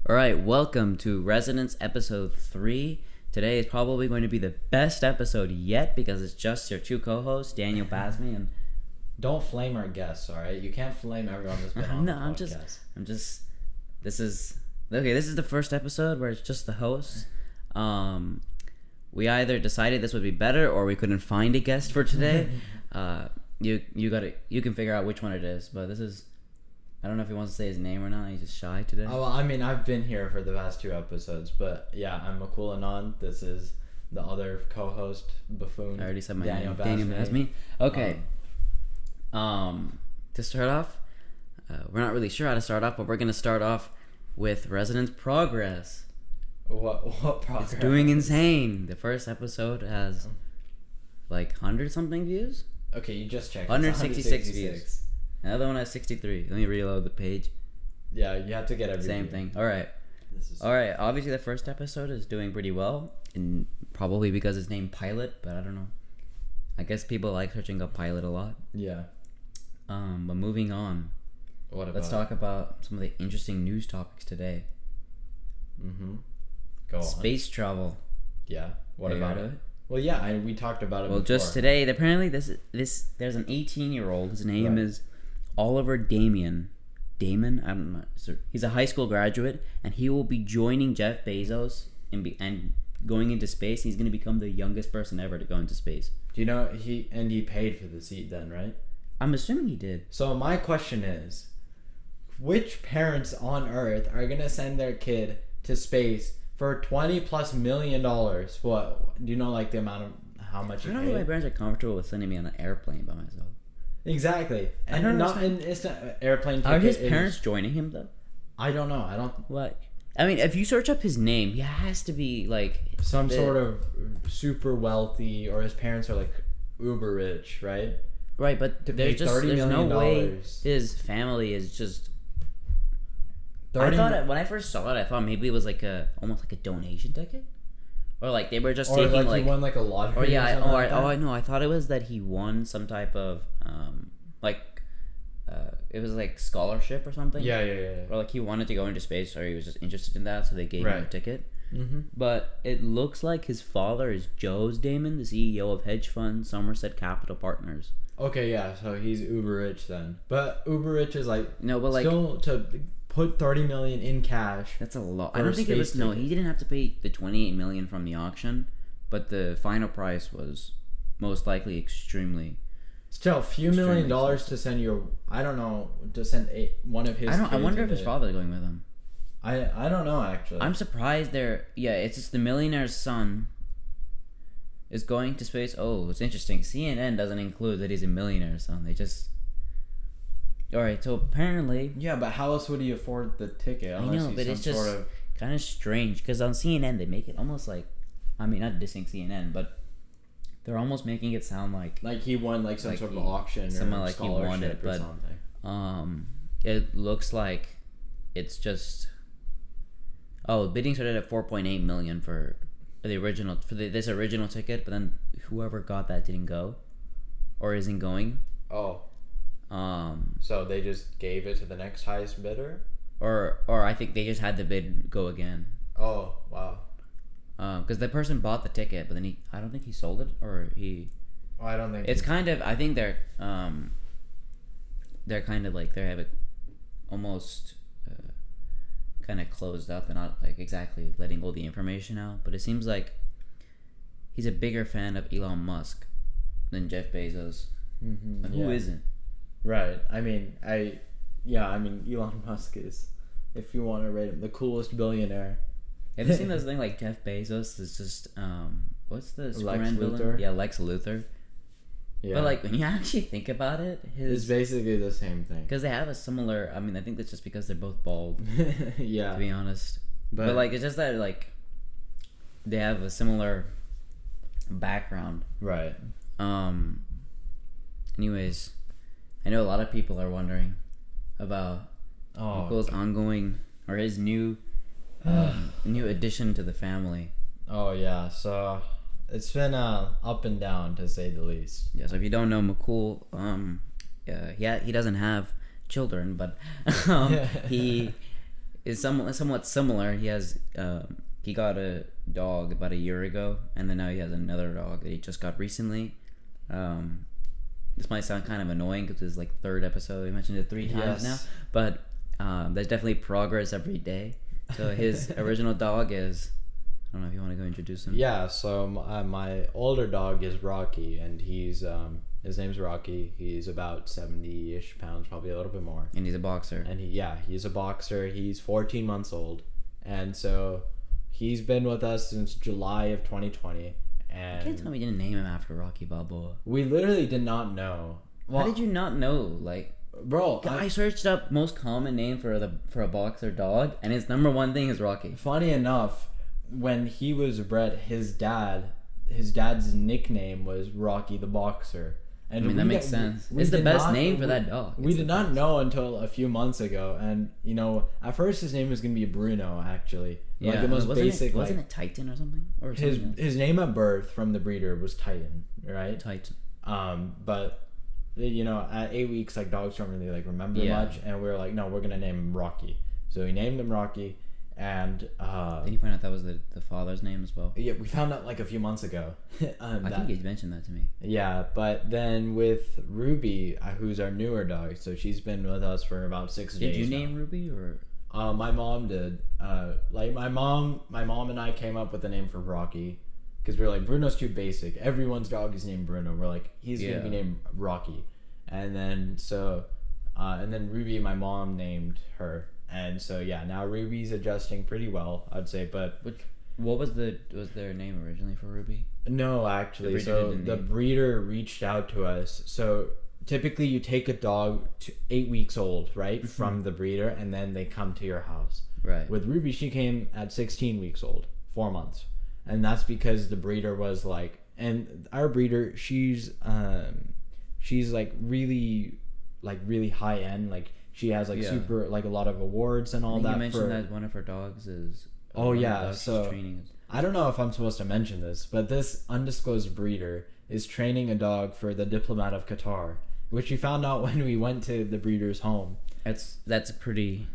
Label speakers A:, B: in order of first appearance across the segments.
A: All right, welcome to Resonance episode 3. Today is probably going to be the best episode yet because it's just your two co-hosts, Daniel Bazmi and...
B: Don't flame our guests, all right? You can't flame everyone that's been on the podcast.
A: This is the first episode where it's just the hosts. We either decided this would be better or we couldn't find a guest for today. You can figure out which one it is, but this is... I don't know if he wants to say his name or not. He's just shy today.
B: Oh, well, I mean, I've been here for the past 2 episodes, but yeah, I'm Mukul, Anand. This is the other co-host, buffoon.
A: I already said my name. Daniel Bazmi. Okay. To start off, we're not really sure how to start off, but we're going to start off with Resonance progress.
B: What progress?
A: It's doing insane. The first episode has like 100-something views.
B: Okay, you just checked.
A: 166 views. Another one has 63. Let me reload the page.
B: Yeah, you have to get every
A: Same
B: view.
A: thing. All right. Alright, obviously the first episode is doing pretty well, and probably because it's named Pilot, but I don't know. I guess people like searching up Pilot a lot.
B: Yeah.
A: But moving on. Let's talk about some of the interesting news topics today.
B: Go on.
A: Space travel.
B: Yeah. What
A: Have you
B: about
A: heard
B: it?
A: of it?
B: Well, yeah, we talked about it
A: Well,
B: before.
A: just today, apparently there's an 18-year-old. His name is Oliver Damon. I'm not sure. He's a high school graduate, and he will be joining Jeff Bezos and going into space. He's going to become the youngest person ever to go into space.
B: Do you know he paid for the seat then, right?
A: I'm assuming he did.
B: So my question is, which parents on Earth are gonna send their kid to space for $20+ million? What do you know? Like the amount of how much?
A: I don't know if my parents are comfortable with sending me on an airplane by myself.
B: Exactly, and
A: I don't
B: not an instant airplane ticket.
A: Are his parents joining him though?
B: I don't know. I don't.
A: What? I mean, if you search up his name, he has to be like
B: some sort of super wealthy, or his parents are like uber rich, right?
A: Right, but there's no way his family is just. I thought when I first saw it, I thought maybe it was like almost like a donation ticket, or like they were just taking like
B: he won like a lottery.
A: Or yeah, I know. I thought it was that he won some type of it was like scholarship or something.
B: Yeah.
A: Or like he wanted to go into space, or he was just interested in that, so they gave him a ticket. But it looks like his father is Joe Damon, the CEO of hedge fund Somerset Capital Partners.
B: Okay, yeah, so he's uber rich then. But uber rich is like still to put $30 million in cash.
A: That's a lot. I don't think it was ticket. He didn't have to pay the $28 million from the auction, but the final price was most likely extremely.
B: Still, a few $1 million to send one of his.
A: I wonder if his father's going with him.
B: I don't know actually.
A: I'm surprised it's just the millionaire's son is going to space. Oh, it's interesting. CNN doesn't include that he's a millionaire's son. They just... Alright, so apparently...
B: Yeah, but how else would he afford the ticket?
A: I know, but it's just kind of strange, because on CNN they make it almost like... I mean, not dissing CNN, but they're almost making it sound like...
B: Like he won like some sort of auction or like he won it, but
A: something. It looks like it's just... Oh, bidding started at $4.8 million for this original ticket, but then whoever got that didn't go, or isn't going.
B: Oh. So they just gave it to the next highest bidder,
A: or I think they just had the bid go again.
B: Oh wow.
A: Because the person bought the ticket, but then I don't think he sold it, or he.
B: Oh, I don't think.
A: It's kind of. I think they're kind of like they have it almost. Kind of closed up. They're not like exactly letting all the information out, but it seems like he's a bigger fan of Elon Musk than Jeff Bezos. And who isn't?
B: Right. I mean, Elon Musk is, if you want to rate him, the coolest billionaire.
A: Have you seen this thing like Jeff Bezos is just what's the
B: Lex Luthor?
A: Yeah, Lex Luthor. Yeah. But like when you actually think about it,
B: it's basically the same thing.
A: Because they have a similar. I mean, I think that's just because they're both bald.
B: Yeah.
A: To be honest, but like it's just that like they have a similar background.
B: Right.
A: Anyways, I know a lot of people are wondering about Mukul's ongoing or his new addition to the family.
B: Oh yeah, so it's been up and down to say the least.
A: Yeah, so if you don't know Mukul, he doesn't have children, but he is somewhat similar. He has he got a dog about a year ago, and then now he has another dog that he just got recently. This might sound kind of annoying because it's like third episode. We mentioned it 3 times now, but there's definitely progress every day. So his original dog is, I don't know if you want to go introduce him.
B: Yeah, so my older dog is Rocky, and he's his name's Rocky. He's about 70-ish pounds, probably a little bit more.
A: And he's a boxer.
B: And he's a boxer. He's 14 months old, and so he's been with us since July of 2020. And
A: you can't tell me you didn't name him after Rocky Balboa.
B: We literally did not know.
A: Well, how did you not know? Like,
B: bro,
A: I searched up most common name for a boxer dog, and his number one thing is Rocky.
B: Funny enough, when he was bred, his dad's nickname was Rocky the Boxer. And
A: I mean, that makes sense. It's the best name for that dog.
B: We did not know until a few months ago, and at first his name was gonna be Bruno, actually.
A: Yeah,
B: like the most basic.
A: Wasn't it Titan or something? Or
B: his name at birth from the breeder was Titan, right?
A: Titan.
B: But at 8 weeks, like, dogs don't really like remember much, and we were like, no, we're gonna name him Rocky. So we named him Rocky, and
A: did you find out that was the father's name as well?
B: Yeah, we found out like a few months ago.
A: I think you mentioned that to me.
B: Yeah, but then with Ruby, who's our newer dog, so she's been with us for about 6 days.
A: Did you name Ruby or?
B: My mom did. My mom and I came up with the name for Rocky, because we were like, Bruno's too basic. Everyone's dog is named Bruno. We're like, he's gonna be named Rocky, and then Ruby, my mom named her. And so now Ruby's adjusting pretty well, I'd say. But
A: what was their name originally for Ruby?
B: No, actually, the breeder reached out to us. So typically, you take a dog to 8 weeks old, right, from the breeder, and then they come to your house.
A: Right.
B: With Ruby, she came at 16 weeks old, 4 months, and that's because the breeder was like, and our breeder, she's like really high end, like. She has super like a lot of awards and all that. You
A: mentioned that one of her dogs is.
B: So I don't know if I'm supposed to mention this, but this undisclosed breeder is training a dog for the Diplomat of Qatar, which we found out when we went to the breeder's home.
A: That's pretty.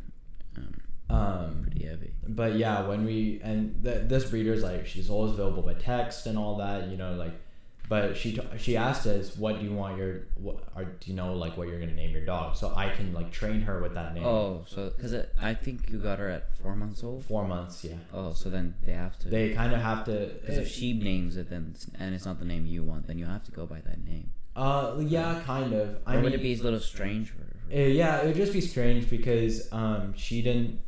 A: Pretty heavy.
B: But this breeder's like, she's always available by text and all that, But she asked us, what do you want do you know like what you're gonna name your dog, so I can like train her with that name.
A: Oh, so because I think you got her at 4 months old.
B: 4 months, yeah.
A: Oh, so then they have to.
B: They kind of have to.
A: Because if she names it, and it's not the name you want, then you have to go by that name.
B: Yeah, kind of.
A: Would it be a little strange for her?
B: Yeah, it would just be strange because she didn't.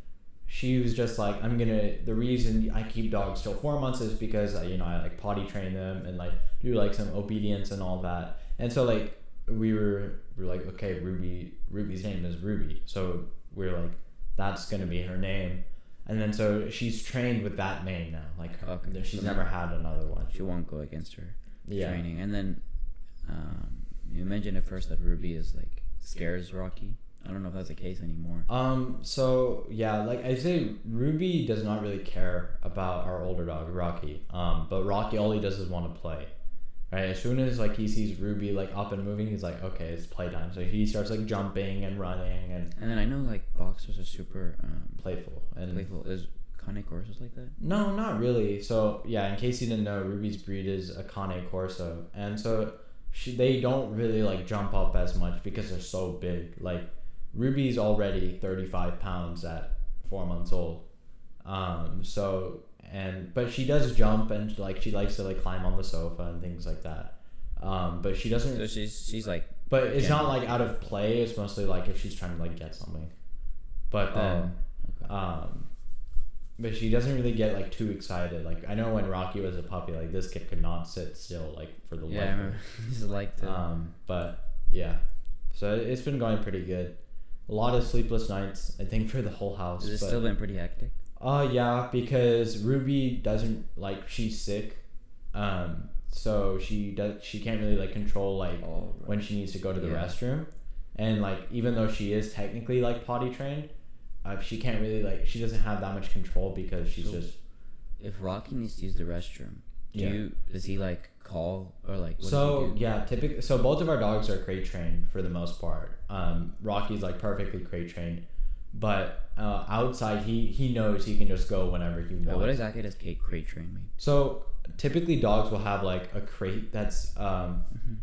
B: She was just like, the reason I keep dogs till 4 months is because, I like potty train them and like do like some obedience and all that. And so like, we were like, okay, Ruby's name is Ruby. So we're like, that's going to be her name. And then so she's trained with that name now. Like, she's never had another one.
A: She won't go against her training. And then you mentioned at first that Ruby is like, scares Rocky. I don't know if that's the case anymore.
B: So yeah, like I say, Ruby does not really care about our older dog Rocky. But Rocky, all he does is want to play. Right? As soon as like he sees Ruby like up and moving, he's like, okay, it's playtime. So he starts like jumping and running and
A: then I know like boxers are super
B: playful.
A: Is Cane Corsos like that?
B: No, not really. So yeah, in case you didn't know, Ruby's breed is a Cane Corso, and so they don't really like jump up as much because they're so big. Like, Ruby's already 35 pounds at 4 months old. But she does jump and like she likes to like climb on the sofa and things like that. But she doesn't.
A: So she's like.
B: But it's not like out of play. It's mostly like if she's trying to like get something. But then, but she doesn't really get like too excited. Like, I know when Rocky was a puppy, like this kid could not sit still like for the life.
A: Yeah, I remember. He's like to.
B: But yeah, so it's been going pretty good. A lot of sleepless nights, I think, for the whole house.
A: Has it still been pretty hectic?
B: Yeah, because Ruby doesn't like, she's sick, so she can't really like control like when she needs to go to the restroom, and like even though she is technically like potty trained, she can't really like, she doesn't have that much control because she's just.
A: If Rocky needs to use the restroom, does he like call or like?
B: Typically, so both of our dogs are crate trained for the most part. Rocky's like perfectly crate trained, but outside he knows he can just go whenever he wants.
A: What exactly does crate train mean?
B: So typically dogs will have like a crate that's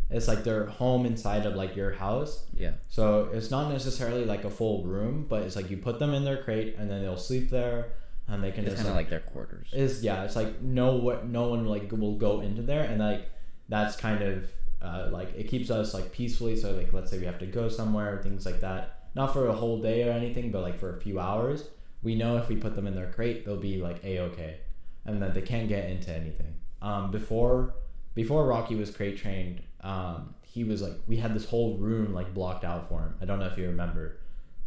B: it's like their home inside of like your house.
A: Yeah.
B: So it's not necessarily like a full room, but it's like you put them in their crate and then they'll sleep there, and they can
A: It's
B: just
A: kind of like their quarters.
B: It's like no one like will go into there, and like that's kind of like it keeps us like peacefully. So like let's say we have to go somewhere, things like that, not for a whole day or anything, but like for a few hours, we know if we put them in their crate they'll be like a-okay, and that they can't get into anything. Before Rocky was crate trained, he was like, we had this whole room like blocked out for him. I don't know if you remember,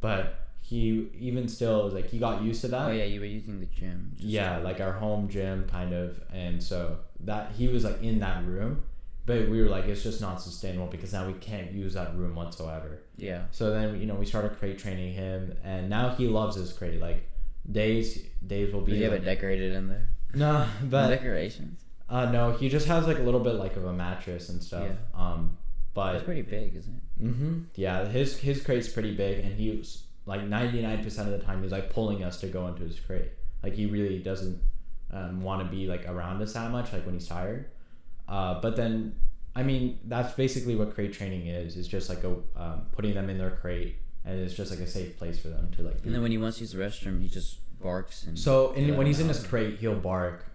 B: but he even still was like, he got used to that.
A: Oh yeah, you were using the gym.
B: Yeah, like our home gym kind of, and so that he was like in that room, but we were like, it's just not sustainable because now we can't use that room whatsoever.
A: Yeah.
B: So then we started crate training him, and now he loves his crate. Like days will be.
A: Did you have it decorated in there?
B: No, but
A: decorations.
B: No, he just has like a little bit like of a mattress and stuff.
A: Yeah.
B: But
A: it's pretty big, isn't it?
B: Mm-hmm. Yeah, his crate's pretty big, and he was like 99% of the time he's like pulling us to go into his crate. Like he really doesn't want to be like around us that much, like when he's tired. But then, I mean, that's basically what crate training is. It's just like putting them in their crate, and it's just like a safe place for them to like.
A: And then when he wants to use the restroom, he just barks. And
B: so when he's in his crate, he'll bark.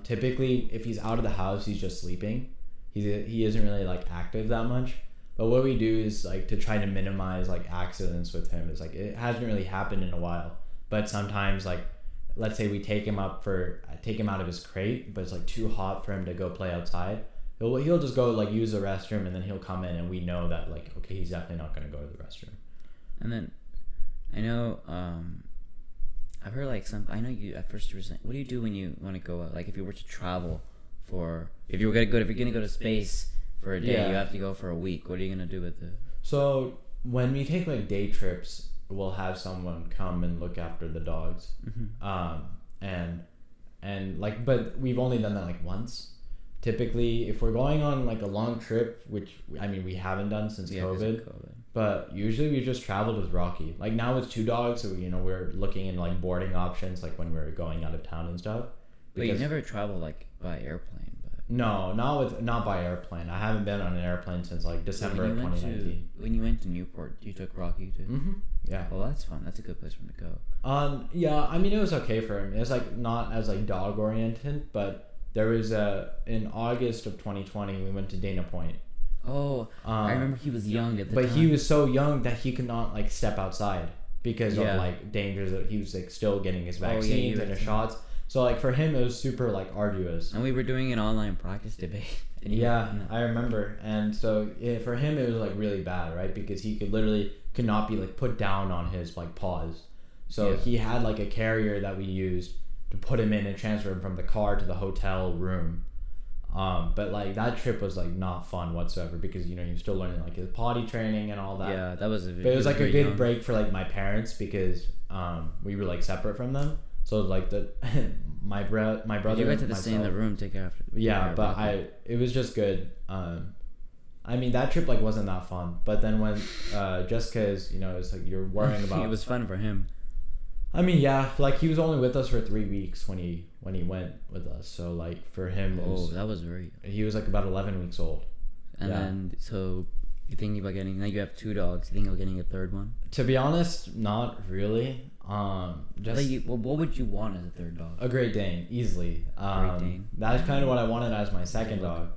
B: Typically, if he's out of the house, he's just sleeping. He isn't really like active that much. But what we do is like to try to minimize like accidents with him. Is like it hasn't really happened in a while, but sometimes like let's say we take him out of his crate, but it's like too hot for him to go play outside. He'll just go like use the restroom, and then he'll come in, and we know that like okay, he's definitely not going to go to the restroom.
A: And then I know I've heard like I know you at first you were saying, what do you do when you want to go out? Like if you were to travel if you're gonna go to space for a day, you have to go for a week. What are you gonna do with it?
B: So when we take like day trips, we'll have someone come and look after the dogs.
A: Mm-hmm.
B: And like, but we've only done that like once. Typically, if we're going on like a long trip, which I mean we haven't done since COVID, but usually we just traveled with Rocky. Like now it's 2 dogs, so we're looking in like boarding options, like when we're going out of town and stuff.
A: But you never travel like by airplane, but
B: no, not by airplane. I haven't been on an airplane since like December of 2019.
A: When you went to Newport, you took Rocky too.
B: Mm-hmm. Yeah.
A: Well, that's fun. That's a good place for him to go.
B: Yeah. I mean, it was okay for him. It's like not as like dog oriented, but there was in August of 2020 we went to Dana Point.
A: Oh, I remember he was young at the time.
B: But he was so young that he could not like step outside because of like dangers that he was like still getting his vaccines and his shots. So like for him it was super like arduous.
A: And we were doing an online practice debate.
B: I remember. And so for him it was like really bad, right? Because he could not be like put down on his like paws. So he had like a carrier that we used to put him in and transfer him from the car to the hotel room. But like that trip was like not fun whatsoever because he was still learning like his potty training and all that.
A: Yeah, that was.
B: But it was like a good break for like my parents because we were like separate from them. So like my brother.
A: You guys had to stay in the room, take after.
B: Yeah, but it was just good. I mean that trip like wasn't that fun. But then when just because it's like you're worrying about.
A: It was fun for him.
B: I mean, yeah, like he was only with us for 3 weeks when he went with us. So like for him,
A: that was very.
B: He was like about 11 weeks old.
A: And then so you thinking about getting? Now you have 2 dogs. You think about getting a 3rd one?
B: To be honest, not really.
A: Just what would you want as a 3rd dog?
B: A Great Dane, easily.
A: Great Dane.
B: That's kind of what I wanted as my 2nd dog,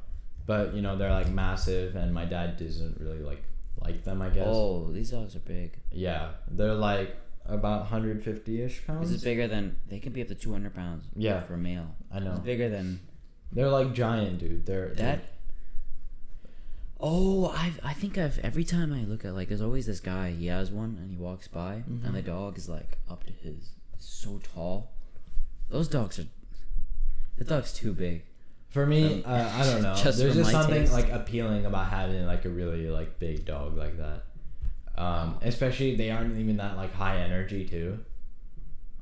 B: but they're like massive, and my dad doesn't really like them. I guess.
A: Oh, these dogs are big.
B: Yeah, they're like about 150-ish pounds.
A: This is bigger than they can be up to 200 pounds.
B: Yeah,
A: for a male.
B: I know.
A: It's bigger than.
B: They're like giant, dude. They're.
A: Oh, I think every time I look at there's always this guy. He has one and he walks by, and the dog is like up to his. So tall. The dog's too big.
B: For me, I don't know. There's just something like appealing about having like a really like big dog like that. Especially they aren't even that like high energy too.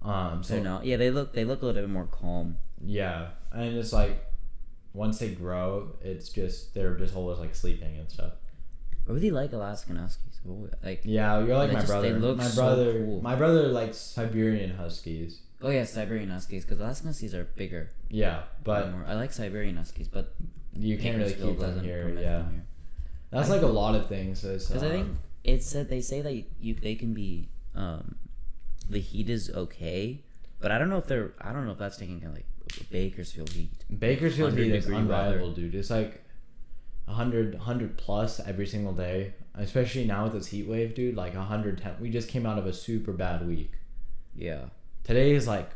B: So
A: they're not. Yeah, they look a little bit more calm.
B: Yeah, and it's like once they grow, it's just they're just always like sleeping and stuff.
A: I really like Alaskan Huskies. Like,
B: Yeah, you're like
A: they
B: my
A: just-
B: brother.
A: they look
B: my
A: so
B: brother.
A: cool.
B: My brother likes Siberian Huskies.
A: oh yeah, Siberian Huskies, because Alaskan Huskies are bigger.
B: Yeah, but
A: I like Siberian Huskies, but
B: you can't really
A: Bakersfield
B: keep them
A: doesn't
B: here.
A: permit
B: Yeah,
A: them here.
B: that's like a lot of things.
A: Because I think it said they say that they can be the heat is okay, but I don't know if that's taking like Bakersfield heat.
B: Bakersfield heat is
A: 100-degree
B: unrivalable,
A: weather.
B: dude. It's like 100 plus every single day. Especially now with this heat wave, dude. Like 110. We just came out of a super bad week.
A: Yeah.
B: Today is like,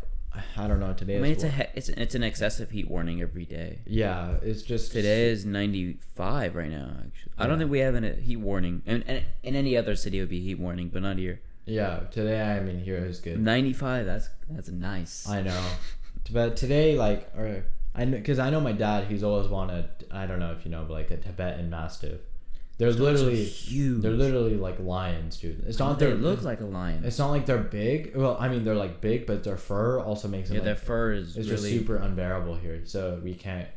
B: I don't know. Today
A: I mean,
B: is
A: it's an excessive heat warning every day.
B: yeah. It's just
A: Today is 95 right now. Actually, I don't
B: Yeah.
A: think we have a heat warning. And in any other city it would be heat warning, but not here.
B: Yeah, today I mean here is good.
A: 95. That's nice.
B: I know, but today like, or because I know my dad. He's always wanted. I don't know if you know, but like a Tibetan Mastiff. They're literally
A: huge.
B: They're literally like lions, dude. It's not
A: They
B: their
A: look like a lion.
B: It's not like they're big. Well, I mean they're like big, but their fur also makes them.
A: Yeah, their
B: like,
A: fur is
B: it's
A: really
B: just super unbearable here, so we can't.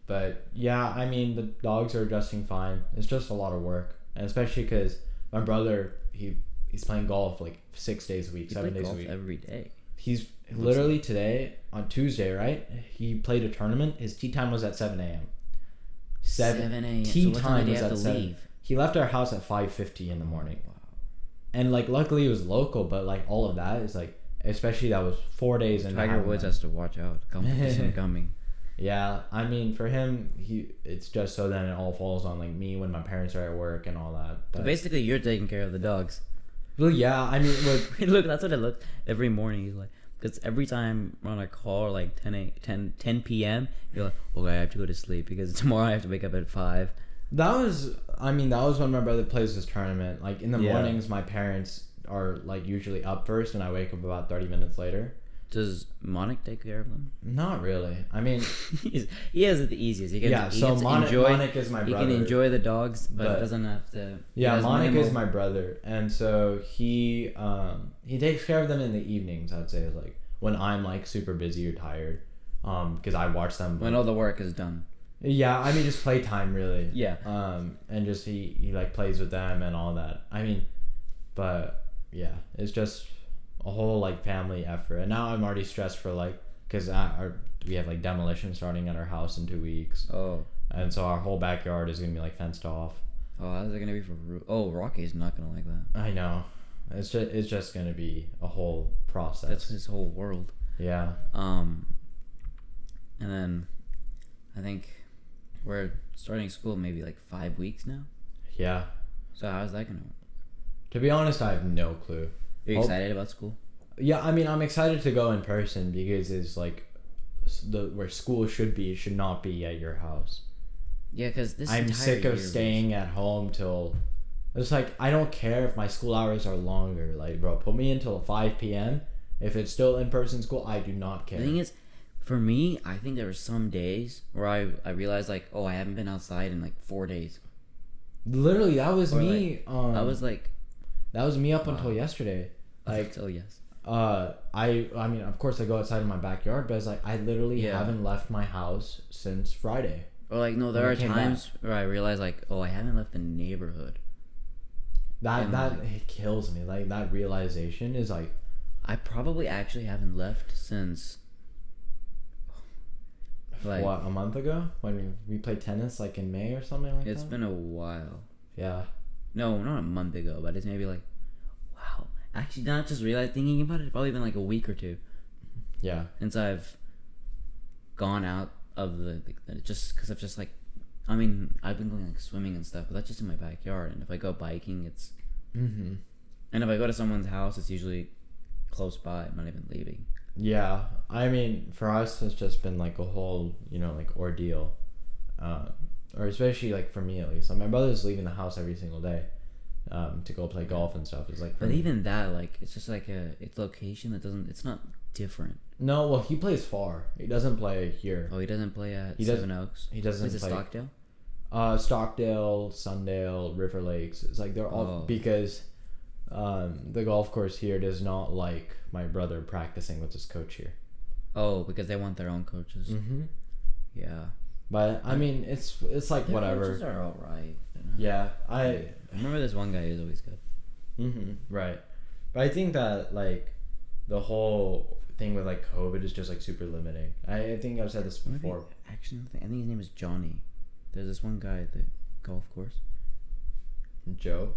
B: But yeah, I mean the dogs are adjusting fine. It's just a lot of work, and especially because my brother he's playing golf like 6 days a week,
A: You
B: 7
A: play
B: days a
A: golf
B: week.
A: every day.
B: He's literally today on Tuesday, right? He played a tournament. His tee time was at 7 a.m.
A: 7 a.m.
B: Tee
A: So what time
B: time
A: did
B: was
A: you have
B: at
A: to
B: 7.
A: leave?
B: He left our house at 5:50 in the morning,
A: Wow.
B: and like luckily it was local, but like all of that is like, especially that was 4 days and
A: Tiger Woods has to watch out. Competition coming.
B: Yeah, I mean for him, it's just so then it all falls on like me when my parents are at work and all that.
A: So
B: But
A: basically, you're taking care of the dogs.
B: well, yeah, I mean, look,
A: Look, that's what it looks every morning. He's like, because every time we're on a call, like 10 p.m., you're like, okay, I have to go to sleep because tomorrow I have to wake up at 5.
B: that was when my brother plays this tournament. Like in the
A: Yeah.
B: mornings, my parents are like usually up first, and I wake up about 30 minutes later.
A: Does Monik take care of them?
B: Not really. I mean,
A: he has it the easiest. He can,
B: yeah.
A: he
B: So
A: gets to
B: Monik is my
A: he
B: brother.
A: can enjoy the dogs, but
B: But-
A: doesn't have to.
B: Yeah,
A: he has
B: Monik
A: minimal-
B: is my brother, and so he takes care of them in the evenings. I'd say like when I'm like super busy or tired, because I watch them
A: when all the work is done.
B: Yeah, I mean just playtime really.
A: Yeah.
B: And just he like plays with them and all that. I mean, but yeah, it's just a whole like family effort. And now I'm already stressed for like, because we have like demolition starting at our house in 2 weeks,
A: Oh.
B: and so our whole backyard is gonna be like fenced off.
A: Oh, how's it gonna be for? Rocky's not gonna like that.
B: I know, it's just gonna be a whole process.
A: That's his whole world.
B: Yeah.
A: And then I think we're starting school maybe like 5 weeks now.
B: Yeah.
A: So how's that gonna work?
B: To be honest, I have no clue.
A: Are you
B: Oh.
A: excited about school?
B: Yeah, I mean, I'm excited to go in person because it's like where school should be. It should not be at your house.
A: Yeah, because this
B: I'm
A: entire
B: sick of
A: year
B: staying at home till. It's like I don't care if my school hours are longer. Like, bro, put me until 5 p.m. If it's still in person school, I do not care.
A: The thing is, for me, I think there were some days where I realized like, oh, I haven't been outside in like 4 days.
B: Literally, that was
A: Or,
B: me.
A: I was like,
B: that was me up
A: Wow.
B: until yesterday. Like,
A: oh yes.
B: I mean, of course, I go outside in my backyard, but it's like I literally
A: Yeah.
B: haven't left my house since Friday.
A: Or like, no, there
B: When I
A: are
B: came
A: times where I realize like, oh, I haven't left the neighborhood.
B: That
A: And,
B: that
A: like-
B: it kills me. Like that realization is like,
A: I probably actually haven't left since. Like,
B: what, a month ago when we played tennis, like in May or something like
A: it's
B: that.
A: been a while.
B: Yeah.
A: No, not a month ago, but it's maybe like, wow. Actually, not just thinking about it. It's probably been like a week or two
B: Yeah.
A: since I've gone out of just because I've just like, I mean, I've been going like swimming and stuff, but that's just in my backyard. And if I go biking, it's,
B: Mm-hmm.
A: and if I go to someone's house, it's usually close by. I'm not even leaving.
B: Yeah. I mean, for us, it's just been like a whole, like ordeal. Or especially like for me at least. Like my brother's leaving the house every single day, to go play golf and stuff. It's like.
A: But even that, like, it's just like it's location that doesn't. It's not different.
B: No, well, he plays far. He doesn't play here.
A: Oh, he doesn't play at
B: He
A: Seven Oaks.
B: He doesn't
A: Is it
B: play.
A: Stockdale?
B: Stockdale, Sundale, River Lakes. It's like they're all because the golf course here does not like my brother practicing with his coach here.
A: Oh, because they want their own coaches.
B: Mm-hmm.
A: Yeah.
B: But I mean, it's like
A: Their
B: whatever.
A: coaches are all right.
B: Yeah,
A: I remember this one guy who was always good.
B: Right. But I think that like the whole thing with like COVID is just like super limiting. I think I've said this before.
A: Actually, I think his name is Johnny. There's this one guy at the golf course.
B: Joe?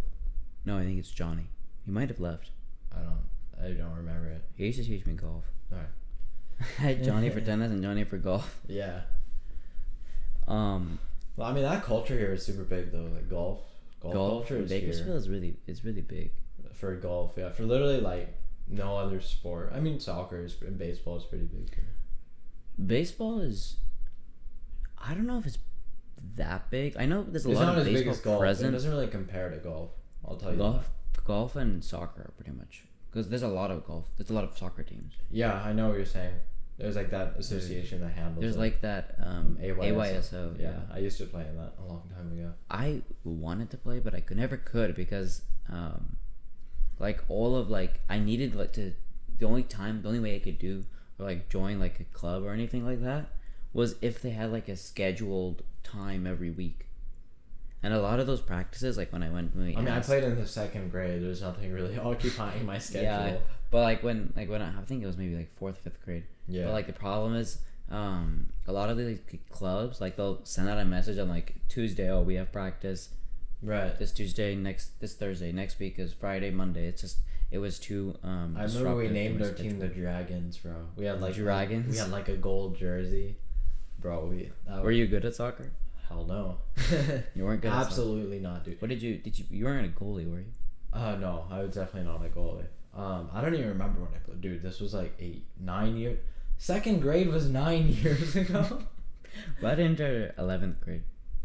A: No, I think it's Johnny. He might have left.
B: I don't remember it.
A: He used to teach me golf.
B: Alright.
A: I had Johnny for tennis and Johnny for golf.
B: Yeah.
A: Well,
B: I mean that culture here is super big though. Like golf culture is
A: Bakersfield
B: here.
A: is really big.
B: For golf, yeah. For literally like no other sport. I mean soccer and baseball is pretty big here.
A: Baseball is, I don't know if it's that big. I know there's a lot of baseball present.
B: It doesn't really compare to golf. I'll tell you.
A: Golf and soccer are pretty much, because there's a lot of golf. There's a lot of soccer teams.
B: Yeah, I know what you're saying. There's like that association that handles.
A: There's
B: it.
A: Like that AYSO.
B: Yeah, I used to play in that a long time ago.
A: I wanted to play, but I never could because like all of like I needed like to the only way I could do or like join like a club or anything like that was if they had like a scheduled time every week. And a lot of those practices, like when I
B: played in the second grade. There's nothing really occupying my schedule.
A: Yeah, but like when I think it was maybe like 4th, 5th grade.
B: Yeah.
A: But like the problem is, a lot of these clubs, like they'll send out a message on like Tuesday. Oh, we have practice.
B: Right.
A: This Thursday. Next week is Friday, Monday. It was too.
B: I remember we named our team the Dragons, bro. We had like
A: Dragons.
B: We had like a gold jersey, bro.
A: Were you good at soccer?
B: Hell no.
A: You weren't good.
B: Absolutely not, dude.
A: What did you? You weren't a goalie, were you?
B: No, I was definitely not a goalie. I don't even remember when I played. Dude, this was like 9 years. Second grade was 9 years ago.
A: Right into 11th grade.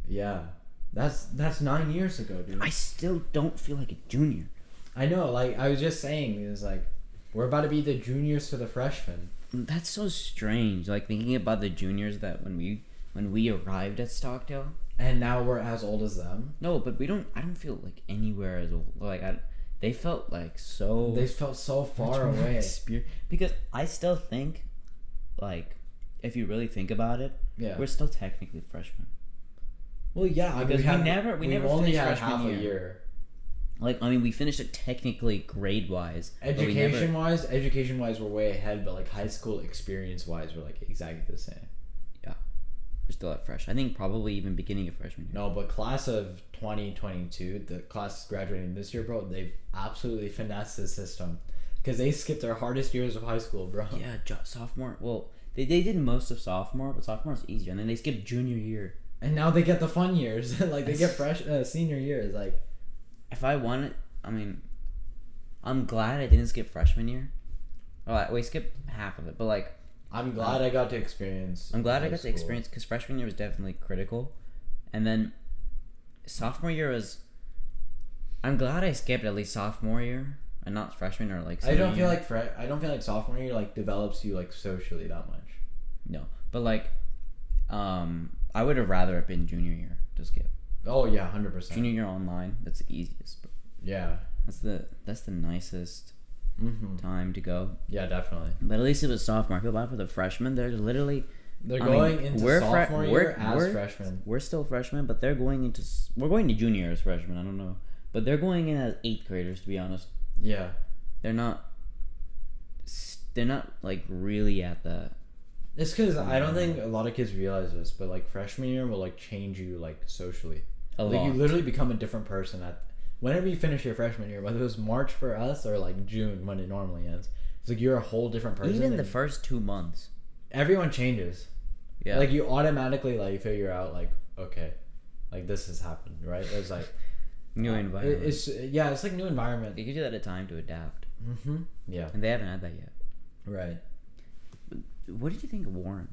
B: Yeah, that's 9 years ago, dude.
A: I still don't feel like a junior.
B: I know, like I was just saying, it's like we're about to be the juniors to the freshmen.
A: That's so strange. Like thinking about the juniors that when we arrived at Stockdale,
B: and now we're as old as them.
A: No, but I don't feel like anywhere as old. Like they felt so
B: far away.
A: Because I still think, like, if you really think about it,
B: yeah,
A: we're still technically freshmen.
B: Well, yeah,
A: because we never
B: only
A: finished
B: had
A: freshman
B: half a year.
A: Like, I mean, we finished it technically grade-wise.
B: Education-wise, we're way ahead, but like high school experience-wise, we're like exactly the same.
A: Yeah, we're still at fresh. I think probably even beginning of freshman year.
B: No, but class of 2022, the class graduating this year, bro, they've absolutely finessed the system because they skipped their hardest years of high school, bro.
A: Yeah, sophomore. Well, they did most of sophomore, but sophomore is easier, and then they skipped junior year.
B: And now they get the fun years, like they get senior years, like.
A: If I wanted, I mean, I'm glad I didn't skip freshman year. Well, we skipped half of it, but like,
B: I'm glad I got to experience.
A: I'm glad I got to experience because freshman year was definitely critical, and then sophomore year was. I'm glad I skipped at least sophomore year and not freshman or like.
B: I don't feel like sophomore year like develops you like socially that much.
A: No, but like, I would have rather it been junior year to skip.
B: Oh yeah, 100%.
A: Junior year online, that's the easiest. But
B: yeah,
A: that's the nicest time to go.
B: Yeah, definitely.
A: But at least it was sophomore. I feel bad for the freshmen. They're
B: going into sophomore year as freshmen.
A: We're still freshmen, but we're going to junior as freshmen. I don't know, but they're going in as 8th graders. To be honest.
B: Yeah.
A: They're not like really at the.
B: It's because I don't think a lot of kids realize this, but like freshman year will like change you like socially.
A: A
B: lot.
A: You
B: literally become a different person whenever you finish your freshman year, whether it was March for us or like June when it normally ends. It's like you're a whole different person.
A: Even the first 2 months,
B: everyone changes.
A: Yeah.
B: Like you automatically like figure out like, okay, like this has happened, right? It's like
A: new environment.
B: It's like new environment.
A: They give you that time to adapt.
B: Yeah.
A: And they haven't had that yet.
B: Right.
A: What did you think of Warren?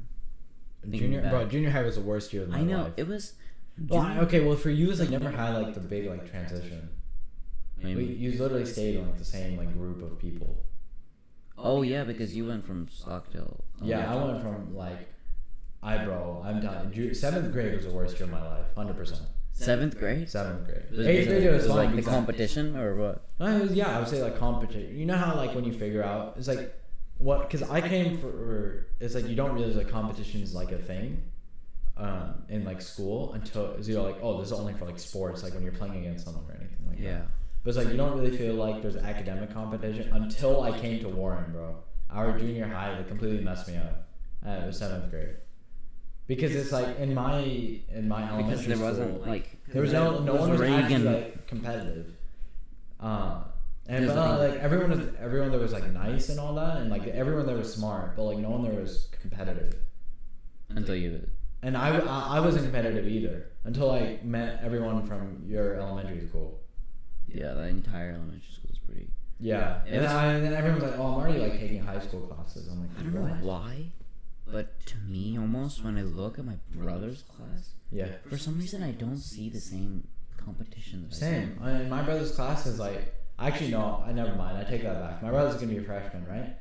B: Junior high was the worst year of my life.
A: I know it was.
B: Well, for you, it's like never had like the big like transition. You literally stayed in like the same like group of people.
A: Oh yeah, because you went from Stockdale.
B: Yeah, I went from like, I'm done. 7th grade was the worst year of my life, 100%.
A: 7th grade.
B: 7th grade.
A: 8th grade was like the competition or what?
B: I would say like competition. You know how like when you figure out, it's like. What? Because I came for. It's like you don't realize that competition is like a thing. in like school until you're like, oh, this is only for like sports, like when you're playing against someone or anything like that. But it's like you don't really feel like there's academic competition until I came to Warren, bro. Our junior high, like, completely messed me up. It was 7th grade. Because it's like in my elementary
A: because there
B: school,
A: wasn't like
B: there was no one was actually like competitive. And but, like everyone there was like nice and all that, and like everyone there was smart, but like no one there was competitive.
A: Until you.
B: And I wasn't competitive either until I met everyone from your elementary school.
A: Yeah, the entire elementary school is pretty.
B: Yeah, and then everyone's like, "Oh, I'm already like taking high school classes." I'm like,
A: I don't know why, but to me, almost when I look at my brother's class, for some reason I don't see the same competition.
B: Same. I mean, my brother's class is like. Actually, no. I never mind. I take that back. My brother's gonna be a freshman, right?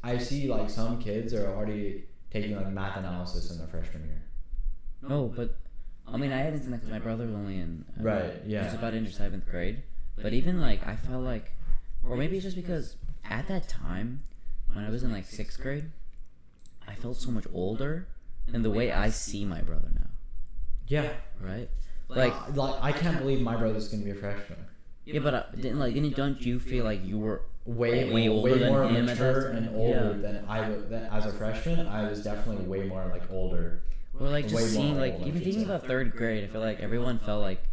B: I see like some kids are already taking like math analysis in their freshman year.
A: No, but I mean I haven't seen that because my brother was only in he's about to enter 7th grade. But even like I felt like, or maybe it's just because at that time when I was in like 6th grade, I felt so much older in the way I see my brother now.
B: Yeah.
A: Right.
B: Like I can't believe my brother's gonna be a freshman.
A: Yeah, but don't you feel like you were
B: way
A: older than
B: more
A: him
B: mature and older than I was as a freshman? I was definitely way more like older.
A: Or like just seeing like even thinking about 3rd grade, I feel like everyone felt like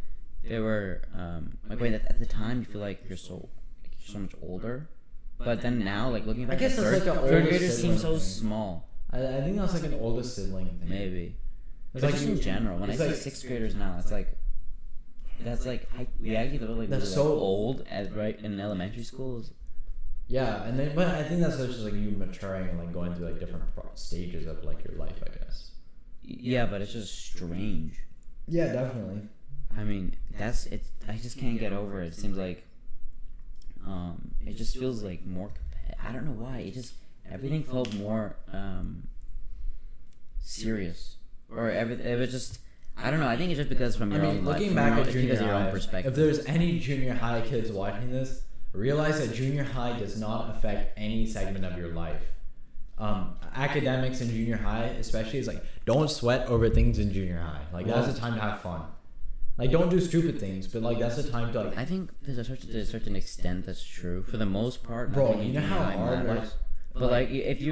A: they were like wait at the time you feel like you're so much older, but then now like looking back,
B: I guess
A: at
B: that's like a
A: 3rd graders seem so small.
B: I think that's like an oldest sibling thing.
A: Maybe. It's like just in general, when I say 6th graders now, it's like. That's like we actually feel like we're so old right in elementary schools.
B: Yeah, and then but I think that's just like you maturing and like going through like different stages of like your life, I guess.
A: Yeah, but it's just strange.
B: Yeah, definitely.
A: I mean, that's it. I just can't get over it. It seems like, it just feels like more. I don't know why. It just everything felt more serious, or it was just. I don't know. I think it's just because from your own
B: looking
A: life,
B: back at junior high,
A: your own perspective.
B: If there's any junior high kids watching this, realize that junior high does not affect any segment of your life. Academics in junior high, especially, is like don't sweat over things in junior high. Like that's the time to have fun. Like don't do stupid things, but like that's the time to like.
A: I think to a certain extent that's true for the most part.
B: Bro, you know how hard it is.
A: But like if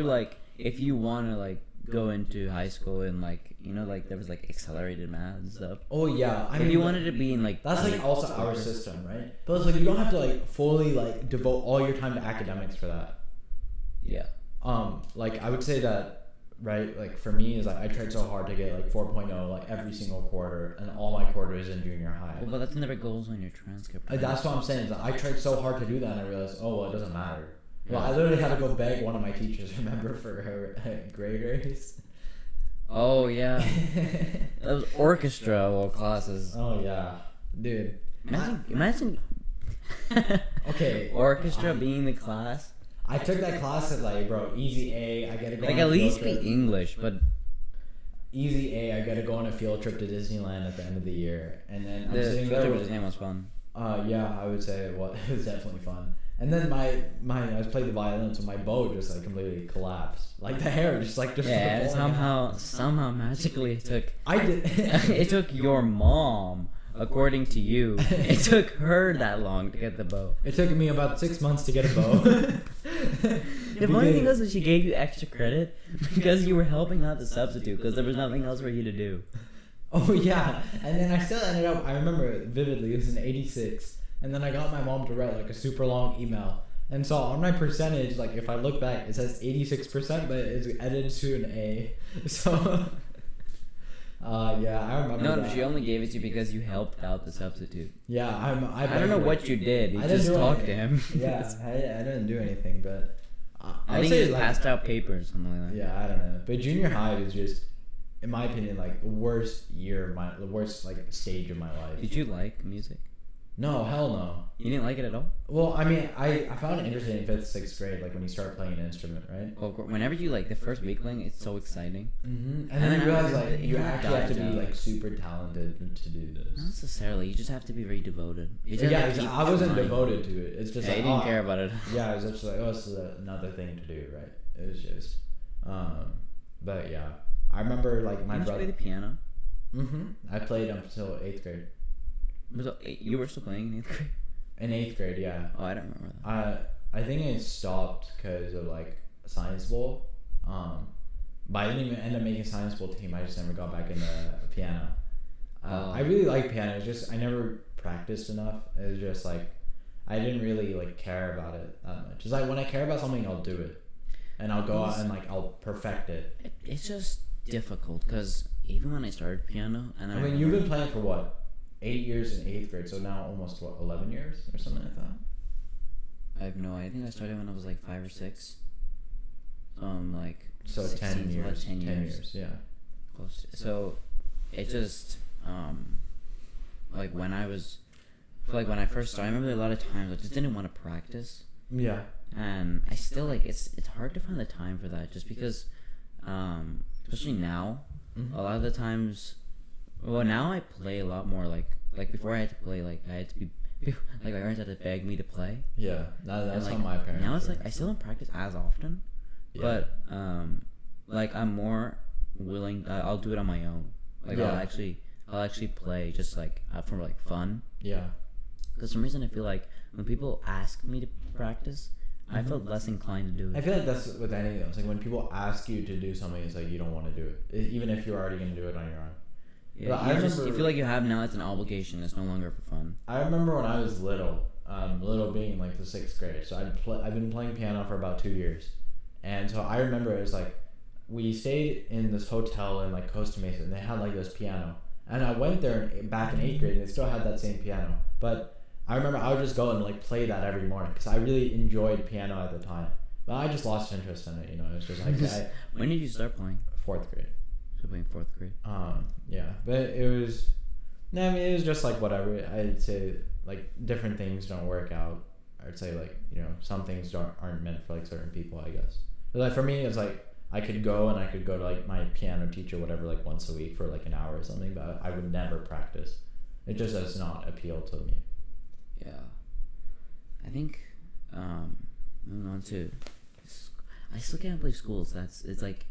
A: you want to like go into high school and like like there was like accelerated math and stuff.
B: Oh yeah,
A: I mean, if you wanted to be in like
B: that's like also our system, right? But it's like you don't have to like fully like devote all your time to academics for that.
A: Yeah.
B: Like I would say that, right? Like for me is like I tried so hard to get like 4.0 like every single quarter, and all my quarters in junior high.
A: Well, but that never goes on your transcript.
B: That's what I'm saying. Is that I tried so hard to do that, and I realized, oh well, it doesn't matter. Well, I literally had to go beg one of my teachers, remember, for her grade raise.
A: Oh yeah, those orchestra classes.
B: Oh yeah, dude.
A: Imagine.
B: Okay.
A: Orchestra being the class.
B: I took that class as like, bro, easy A. I gotta go.
A: Like at least be English, but.
B: Easy A. I gotta go on a field trip to Disneyland at the end of the year, and then I'm sitting
A: there.
B: there.
A: His name was fun.
B: Yeah, I would say it was definitely fun. And then I was playing the violin, so my bow just like completely collapsed. Like the hair just
A: somehow magically it took.
B: I did.
A: It took your mom, according to you. It took her that long to get the bow.
B: It took me about 6 months to get a bow.
A: The funny thing was that she gave you extra credit because you were helping out the substitute because there was nothing else for you to do.
B: Oh yeah, and then I still ended up. I remember it vividly. It was an 86. And then I got my mom to write like a super long email. And so on my percentage, like if I look back, it says 86%, but it's edited to an A. So, yeah, I remember.
A: No, she only gave it to you because you helped out the substitute.
B: Yeah, I
A: don't know what you did. You just talked to him.
B: Yeah, I didn't do anything, but
A: I think you just passed out papers, something like that.
B: Yeah, I don't know. But junior high was just, in my opinion, like the worst the worst like stage of my life.
A: Did you like music?
B: No, hell no.
A: You didn't like it at all?
B: Well, I mean, I found it interesting in 5th, 6th grade, like when you start playing an instrument, right?
A: Well, whenever you like the first week playing, it's so exciting.
B: Mm-hmm. And then you realize like you actually have to be like super talented to do this.
A: Not necessarily. You just have to be very devoted.
B: I wasn't devoted to it. It's just
A: you didn't care about it.
B: Yeah, it was just like, oh, it's another thing to do, right? It was just, but yeah, I remember like my
A: Didn't you
B: brother.
A: play the piano?
B: I played up until 8th grade.
A: You were still playing in 8th grade?
B: In 8th grade, yeah.
A: Oh, I don't remember that.
B: I think I stopped because of like science bowl. But I didn't even end up making science bowl team. I just never got back into piano. I really like piano. It's just I never practiced enough. It was just like I didn't really like care about it that much. It's like when I care about something, I'll do it, and I'll go out and like I'll perfect it.
A: It's just difficult because even when I started piano, and
B: I mean, you've been playing for what, 8 years in 8th grade, so now almost what, 11 years or something like that.
A: I have no idea. I think I started when I was like 5 or 6. Like
B: so
A: 16,
B: 10 years.
A: Like 10 years.
B: Yeah.
A: Close. So it just like when I was, like when I first started, I remember a lot of times I just didn't want to practice.
B: Yeah.
A: And I still like it's hard to find the time for that just because, especially now, a lot of the times. Well, now I play a lot more like before I had to play like I had to be like my parents had to beg me to play.
B: Yeah, that's
A: like,
B: how my parents.
A: Now it's like I still don't practice as often, but like I'm more willing. I'll do it on my own. Like I'll actually play just like for like fun.
B: Yeah.
A: Because for some reason I feel like when people ask me to practice, I feel less inclined to do it.
B: I feel like that's with anything. It's like when people ask you to do something, it's like you don't want to do it, even if you're already gonna do it on your own.
A: Yeah, you feel like you have now. It's an obligation. It's no longer for fun.
B: I remember when I was little, little being like the 6th grade. So I've been playing piano for about 2 years, and so I remember it was like we stayed in this hotel in like Costa Mesa, and they had like this piano, and I went there back in 8th grade, and they still had that same piano. But I remember I would just go and like play that every morning because I really enjoyed piano at the time. But I just lost interest in it. You know, it was just like
A: When did you start playing?
B: 4th grade.
A: So playing 4th grade.
B: Yeah, but it was. No, I mean it was just like whatever. I'd say like different things don't work out. I'd say like some things aren't meant for like certain people. I guess. But like for me, it's like I could go to like my piano teacher whatever like once a week for like an hour or something, but I would never practice. It just does not appeal to me.
A: Yeah, I think moving on to, I still can't believe schools. It's like.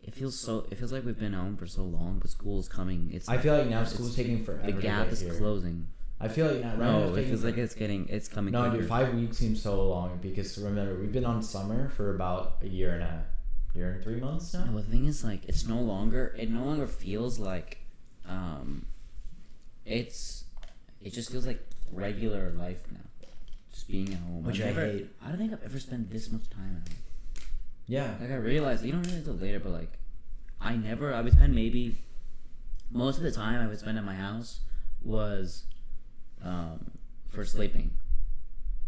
A: It feels like we've been home for so long, but school's coming.
B: I feel like now school's taking forever.
A: The gap is closing.
B: I feel like now.
A: No, it feels like it's coming.
B: No, dude, 5 weeks seems so long because remember we've been on summer for about a year and 3 months now.
A: No, the thing is like it no longer feels like, it just feels like regular life now, just being at home.
B: Which I hate.
A: I don't think I've ever spent this much time at home.
B: Yeah.
A: Like I realized you don't really until later, but like I would spend maybe most of the time I would spend at my house was for sleeping.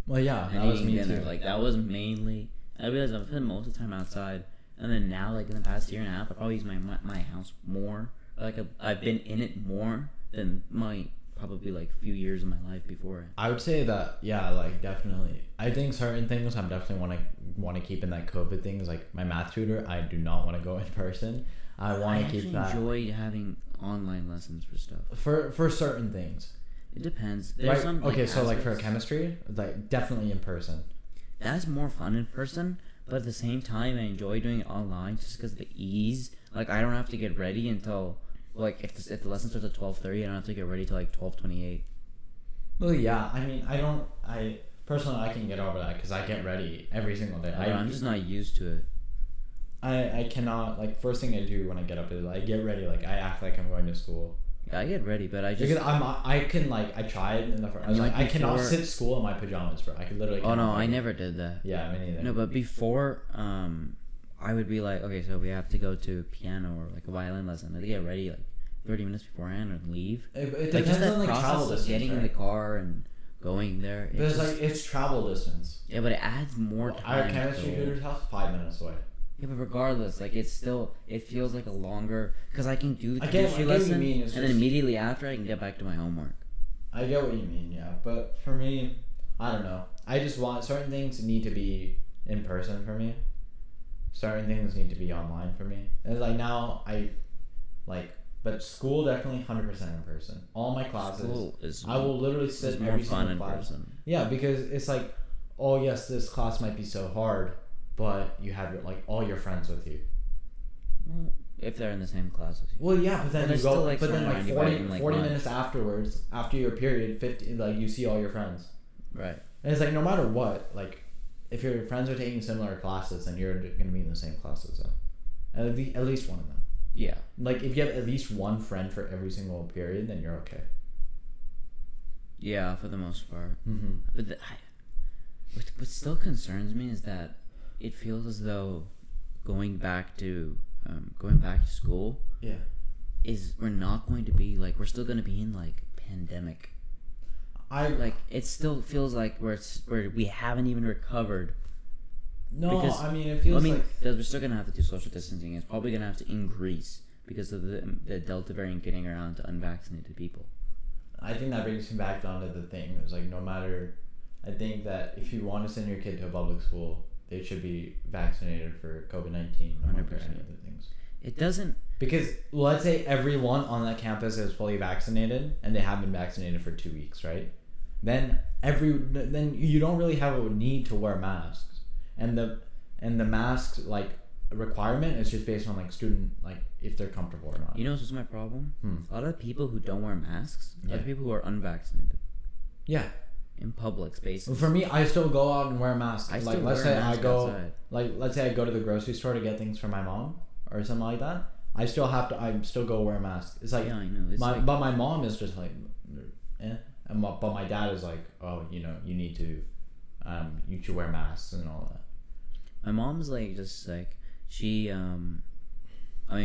B: Well, yeah,
A: and
B: that was
A: eating
B: me
A: dinner.
B: too.
A: Like that was mainly. I realized I've spent most of the time outside, and then now like in the past year and a half, I probably use my house more. Like I've been in it more than my probably like few years of my life before.
B: I would say that like definitely. I think certain things I definitely want to keep in that COVID thing is like my math tutor. I do not want to go in person. I want to keep that.
A: I enjoy having online lessons for stuff.
B: For certain things.
A: It depends.
B: There's right. Some, okay, so like for chemistry, like definitely in person.
A: That's more fun in person, but at the same time, I enjoy doing it online just because of the ease. Like I don't have to get ready until. Like if the lesson starts at 12:30, I don't have to get ready till like 12:28.
B: Well, yeah. I mean, I personally I can get over that because I get ready every single day.
A: I'm just not used to it.
B: I cannot like first thing I do when I get up is I get ready. Like I act like I'm going to school.
A: Yeah, I get ready, but I just
B: because I can like I tried in the first. I was like I cannot sit school in my pajamas, bro. I could literally.
A: Oh no, I never did that.
B: Yeah, me neither.
A: No, but before I would be like, okay, so we have to go to piano or like a violin lesson. I have to get ready like 30 minutes beforehand or leave.
B: It
A: like
B: depends
A: just that
B: on like
A: process
B: travel
A: of
B: distance,
A: getting in the car and going there.
B: But it's like it's travel distance.
A: Yeah, but it adds more time.
B: Our chemistry tutor's house 5 minutes away.
A: Yeah, but regardless, like it feels like a longer because I can do the
B: chemistry lesson
A: and then immediately after I can get back to my homework.
B: I get what you mean, yeah, but for me, I don't know. I just want certain things need to be in person for me. Certain things need to be online for me. And like now, but school definitely 100% in person. All my classes, I will literally sit every single class. Yeah, because it's like, oh yes, this class might be so hard, but you have like all your friends with you.
A: Well, If they're in the same class as you.
B: Well, yeah, but then
A: But
B: you
A: they're
B: go,
A: still, like,
B: but then like
A: surrounding
B: 40,
A: you by, like,
B: 40
A: lunch.
B: minutes afterwards, after your period, 50, like you see all your friends.
A: Right.
B: And it's like no matter what, like if your friends are taking similar classes, then you're gonna be in the same class as them. At least one of them.
A: Yeah.
B: Like if you have at least one friend for every single period, then you're okay.
A: Yeah, for the most part.
B: Mm-hmm.
A: But what still concerns me is that it feels as though going back to school.
B: Yeah.
A: Is we're not going to be like, we're still going to be in like pandemic. It still feels like we haven't even recovered.
B: No,
A: because,
B: I mean it feels like
A: we're still going to have to do social distancing. It's probably going to have to increase because of the Delta variant getting around to unvaccinated people.
B: I think that brings me back down to the thing. It's like no matter, I think that if you want to send your kid to a public school, they should be vaccinated for COVID-19 or any other things.
A: It doesn't,
B: because let's say everyone on that campus is fully vaccinated and they have been vaccinated for 2 weeks, right? Then you don't really have a need to wear masks, and the mask like requirement is just based on like student, like if they're comfortable or not.
A: You know what's my problem? A lot of people who don't wear masks are people who are unvaccinated.
B: Yeah.
A: In public spaces.
B: For me, I still go out and wear a mask.
A: Outside.
B: Let's say I go to the grocery store to get things for my mom or something like that. I still go wear a mask. It's like,
A: yeah, I know. It's
B: but my mom is just like, but my dad is like, oh, you need to, you should wear masks and all that.
A: My mom's like, just like, she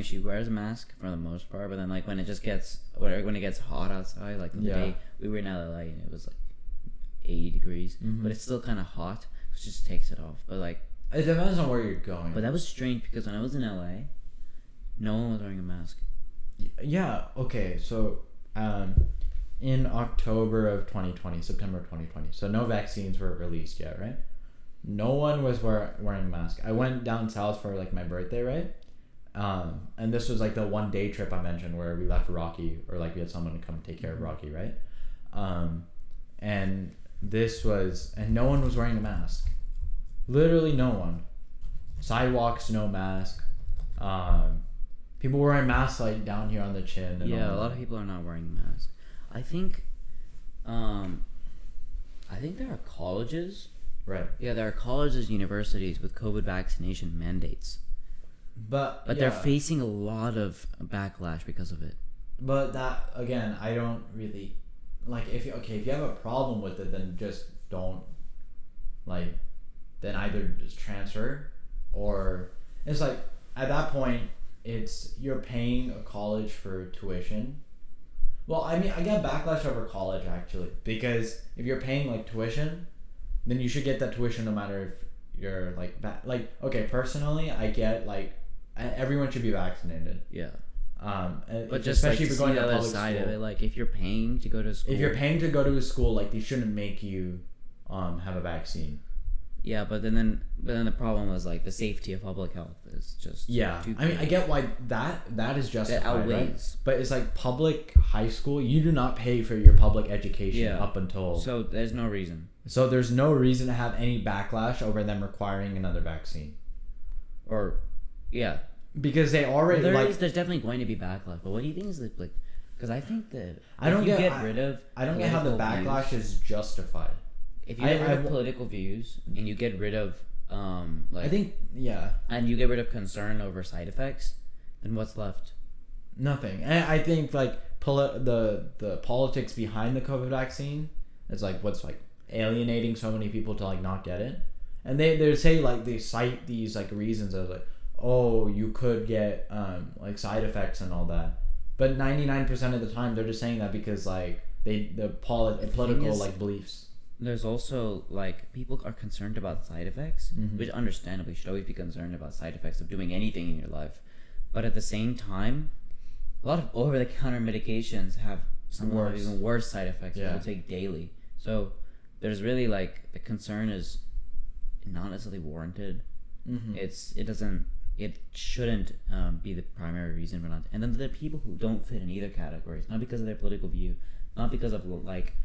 A: she wears a mask for the most part, but then like when it gets hot outside, like the day we were in LA and it was like 80 degrees, but it's still kind of hot, so she just takes it off. But like,
B: it depends on where you're going.
A: But that was strange because when I was in LA, no one was wearing a mask.
B: Yeah. Okay. So, in October of 2020, September 2020, so no vaccines were released yet, right? No one was wearing a mask. I went down south for like my birthday, right? And this was like the 1 day trip I mentioned where we left Rocky, or like we had someone to come take care of Rocky, right? And no one was wearing a mask. Literally no one. Sidewalks, no mask. People were wearing masks like down here on the chin. And
A: a lot of people are not wearing masks. I think there are colleges.
B: Right.
A: Yeah, there are colleges, universities with COVID vaccination mandates. But they're facing a lot of backlash because of it.
B: But that, again, I don't really like. If you have a problem with it, then just don't, like, then either just transfer, or it's like at that point you're paying a college for tuition. Well, I mean, I get backlash over college actually, because if you're paying like tuition, then you should get that tuition no matter if you're like okay, personally I get like everyone should be vaccinated.
A: Yeah.
B: But just especially if you're going to
A: the other
B: public
A: side
B: school.
A: of it, like if you're paying to go to school.
B: If you're paying to go to a school, like they shouldn't make you have a vaccine.
A: Yeah, but then the problem was like the safety of public health is just
B: too I mean, I get why that is justified,
A: that outweighs.
B: Right? But it's like public high school, you do not pay for your public education up until.
A: So there's no reason.
B: So there's no reason to have any backlash over them requiring another vaccine.
A: Or, yeah.
B: Because they already
A: there's definitely going to be backlash. But what do you think is like? Because I think that I don't get
B: how the backlash is justified.
A: If you get rid of political views and you get rid of
B: I think
A: and you get rid of concern over side effects, then what's left?
B: Nothing. And I think like the politics behind the COVID vaccine is like what's like alienating so many people to like not get it. And they say like they cite these like reasons as like, oh, you could get like side effects and all that. But 99% of the time they're just saying that because like political like beliefs.
A: There's also like people are concerned about side effects, which understandably should always be concerned about side effects of doing anything in your life. But at the same time, a lot of over-the-counter medications have some even worse side effects that people take daily. So there's really like the concern is not necessarily warranted. It shouldn't be the primary reason for not. And then there are people who don't fit in either categories, not because of their political view, not because of like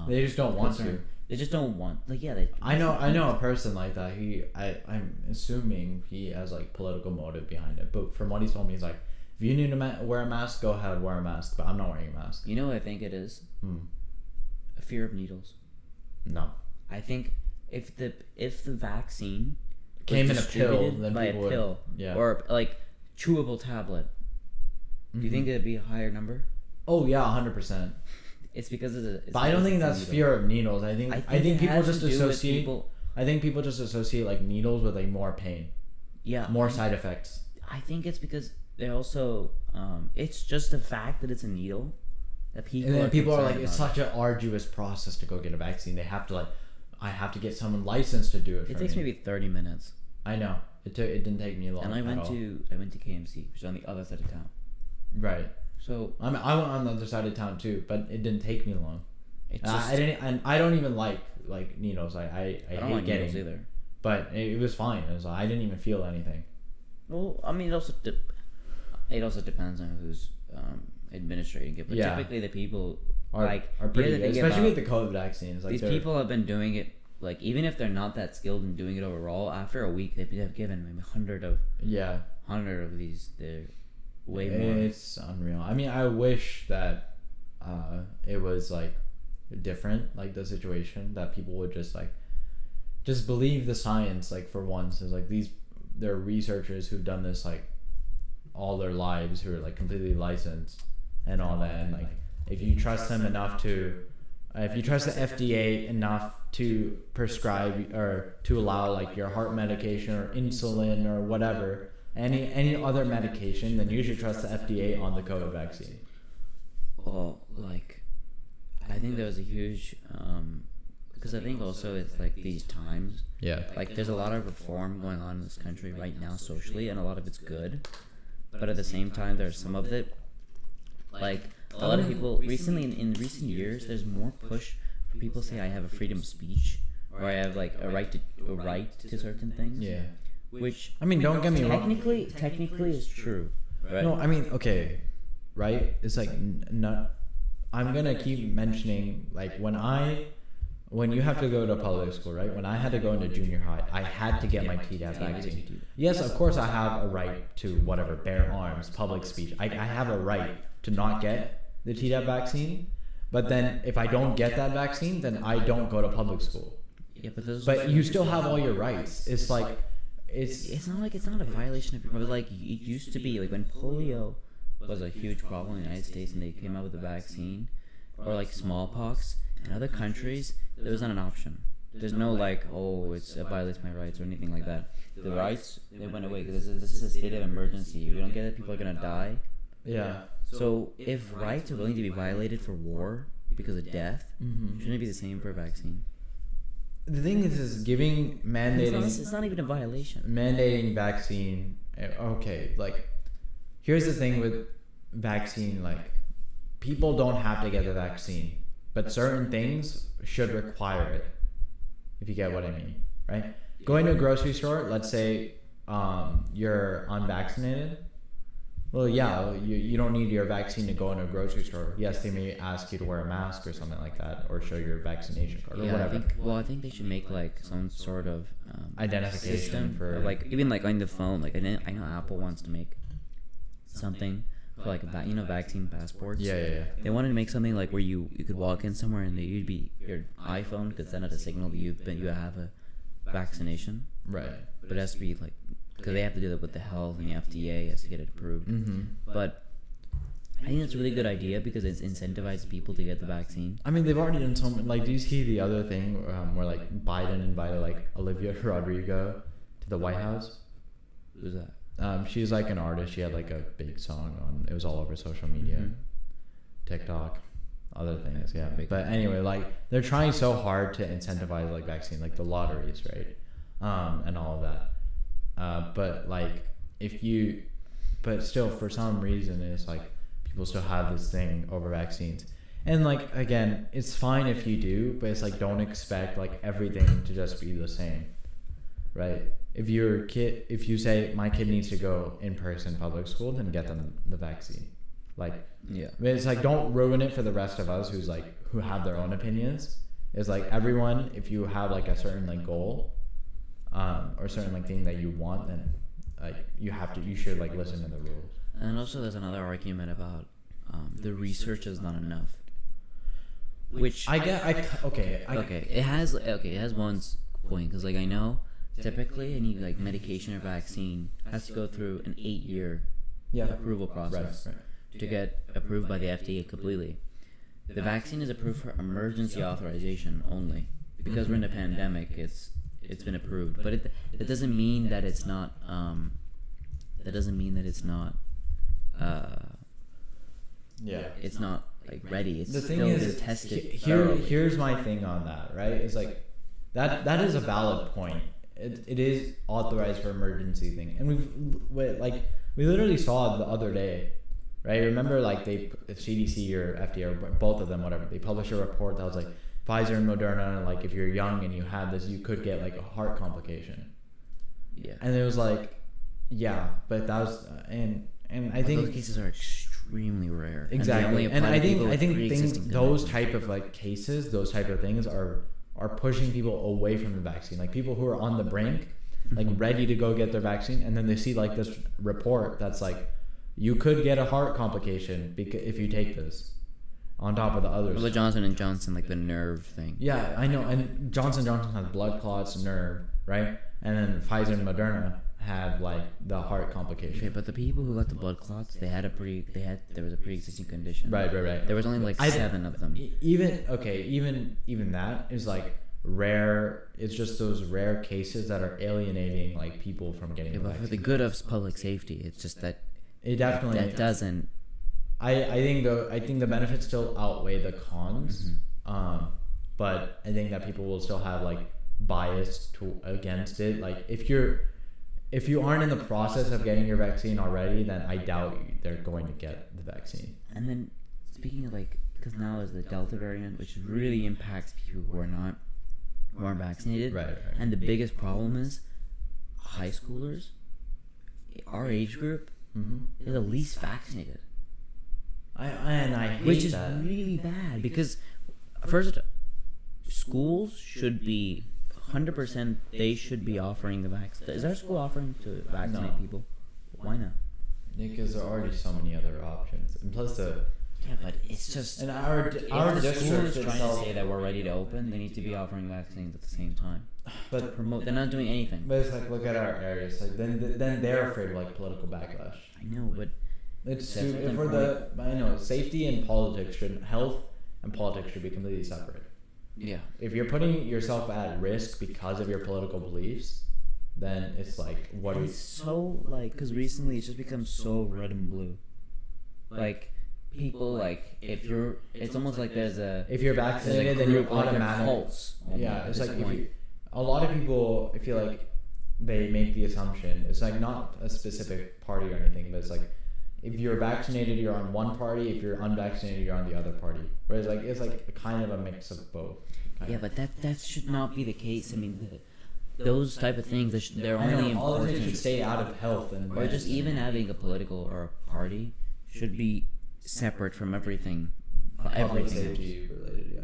B: they just don't want to.
A: They just don't want. Like, yeah,
B: I know a person like that. I'm assuming he has like political motive behind it. But from what he's told me, he's like, if you need to wear a mask, go ahead, wear a mask. But I'm not wearing a mask.
A: You know what I think it is? A fear of needles.
B: No.
A: I think if the vaccine
B: came in a pill,
A: distributed
B: then
A: by a
B: people
A: pill,
B: yeah.
A: or like chewable tablet, do you think it'd be a higher number?
B: Oh yeah, 100%.
A: It's because of the.
B: But I don't think that's fear of needles. I think people just associate. I think people just associate like needles with like more pain.
A: Yeah.
B: More side effects.
A: I think it's because they also. It's just the fact that it's a needle that people.
B: And then people are like, it's
A: about.
B: such an arduous process to go get a vaccine. They have to like, I have to get someone licensed to do it.
A: It takes maybe 30 minutes.
B: I know. It didn't take me long.
A: And I went to KMC, which is on the other side of town.
B: Right.
A: So
B: I went on the other side of town too, but it didn't take me long. I don't even like needles. I
A: don't
B: hate
A: like
B: getting
A: needles either.
B: But it was fine. It was I didn't even feel anything.
A: Well, I mean, it also depends on who's administrating it. But typically, the people
B: are pretty good, especially with the COVID vaccines. Like
A: these people have been doing it. Like, even if they're not that skilled in doing it overall, after a week they've given maybe 100 of these. They're way more.
B: It's unreal. I mean, I wish that it was like different, like the situation, that people would just believe the science. Like, for once, is like there are researchers who've done this like all their lives, who are like completely licensed and all that. And like, if you trust them enough to. If you trust the FDA enough to prescribe or to allow like your heart medication or insulin or whatever, any other medication, then you should trust the FDA on the COVID vaccine.
A: Well, like, I think there was a huge, because I think also it's like these times.
B: Yeah.
A: Like, there's a lot of reform going on in this country right now socially, and a lot of it's good. But at the same time, there's some of it, like, a lot of people recently in recent years, there's more push for people say I have a freedom of speech, or I have like a right to certain things.
B: Yeah.
A: Which,
B: I mean, don't get me wrong.
A: Technically is true. Right?
B: No, I mean, okay, right? It's like not. I'm gonna keep mentioning like when you have to go to public school, right? When I had to go into junior high, I had to get my Tdap vaccine. Yes, of course, I have a right to whatever, bear arms, public speech. I have a right to not get the Tdap vaccine, but then if I don't get that vaccine, then I don't go to public school.
A: Yeah, but
B: you still have all your rights. It's like
A: it's not like it's not a violation of your rights. Like, it used to be, like when polio was a huge problem in the United States and they came out with a vaccine, or like smallpox in other countries, there was not an option. There's no like, oh, it violates my rights or anything like that. The rights, they went away because this is a state of emergency. If you don't get it, people are gonna die.
B: Yeah.
A: So if rights are willing to be violated for war because of death, shouldn't it be the same for a vaccine?
B: The thing is mandating.
A: It's not even a violation.
B: Mandating vaccine. Okay, like, here's the thing with vaccine. Like, people don't have to get the vaccine, but certain things should require it. If you get what I mean, right? Going to a grocery store. Let's say you're unvaccinated. Well, yeah, you don't need your vaccine to go in a grocery store. Yes, they may ask you to wear a mask or something like that, or show your vaccination card or whatever.
A: I think they should make like some sort of
B: identification
A: system
B: for
A: like, even like on the phone. Like, I know Apple wants to make something for like vaccine passports.
B: Yeah.
A: They wanted to make something like where you could walk in somewhere and your iPhone could send out a signal that you have a vaccination.
B: Right.
A: But it has to be like, because they have to do that with the health and the FDA has to get it approved. But I think it's a really good idea because it incentivizes people to get the vaccine.
B: I mean, they've already done so much. Like, do you see the other thing where like Biden invited like Olivia Rodrigo to the White House?
A: Who's that?
B: She's like an artist. She had like a big song on. It was all over social media, TikTok, other things. Yeah. But anyway, like, they're trying so hard to incentivize like vaccine, like the lotteries, right? And all of that. But like, but still, for some reason, it's like people still have this thing over vaccines. And like, again, it's fine if you do, but it's like, don't expect like everything to just be the same, right? If you say my kid needs to go in person public school, then get them the vaccine. Like,
A: yeah,
B: it's like, don't ruin it for the rest of us who have their own opinions, is like everyone, if you have like a certain like goal, or certain like thing that you want, then like you should like listen to the rules.
A: And also, there's another argument about the research is not enough. Which it has one point, because like I know typically any like medication or vaccine has to go through an 8-year approval process to get approved by the FDA completely. The vaccine is approved for emergency authorization only because we're in a pandemic. It's been approved, but it doesn't mean that it's not. It's not like ready. It's
B: the thing
A: still
B: is,
A: been tested.
B: here's my thing on that, right? It's like that is a valid point. It is authorized for emergency thing, and we literally saw it the other day, right? Remember, like CDC or FDA or both of them, whatever, they published a report that was like Pfizer and Moderna, and like if you're young and you had this, you could get like a heart complication.
A: Yeah,
B: and it was like, yeah, but that was and I think
A: those cases are extremely rare.
B: Exactly, and I think those type of like cases, those type of things are pushing people away from the vaccine. Like people who are on the brink, like ready to go get their vaccine, and then they see like this report that's like, you could get a heart complication if you take this, on top of the others.
A: Well, the Johnson & Johnson, like the nerve thing.
B: Yeah, I know, and Johnson & Johnson has blood clots, nerve, right? And then Pfizer and Moderna had like the heart complication.
A: Okay, but the people who got the blood clots, there was a pre-existing condition.
B: Right.
A: There was only like 7 of them.
B: Even that is like rare. It's just those rare cases that are alienating like people from getting.
A: Yeah, but for the good of public safety, it's just that
B: it definitely
A: that doesn't.
B: I think the benefits still outweigh the cons.
A: Mm-hmm.
B: But I think that people will still have like bias against it. Like if you aren't in the process of getting your vaccine already, then I doubt they're going to get the vaccine.
A: And then speaking of like, because now is the Delta variant, which really impacts people who aren't vaccinated.
B: Right.
A: And the biggest problem is high schoolers, our age group, is the least vaccinated.
B: I hate
A: which is
B: that.
A: really bad, because first, schools should be 100%. They should be offering the vaccine. Is our school offering to vaccinate people? Why not?
B: Because there are already so many other options, and plus
A: yeah, but it's just.
B: And our
A: district is trying
B: itself,
A: to say that we're ready to open. They need to be offering vaccines at the same time.
B: But
A: promote. They're not doing anything.
B: But it's like, look at our areas. Like then they're afraid of like political backlash.
A: I know, but
B: it's safety and health and politics should be completely separate.
A: Yeah.
B: If you're putting yourself at risk because of your political beliefs, then it's like, what are you?
A: So like, because recently it's just become so red and blue. Like people like it's almost like if you're
B: vaccinated, then you're automatic.
A: Pulse.
B: Yeah, it's like a lot of people, I feel like they make the assumption. It's like not a specific party or anything, but it's like, if you're vaccinated, you're on one party. If you're unvaccinated, you're on the other party. Whereas like it's like a kind of a mix of both.
A: Yeah, but that should not be the case. I mean, those type of things, they're only important.
B: All of it should stay out of health and.
A: Or just even having a political or a party should be separate from everything.
B: Public safety related, yeah.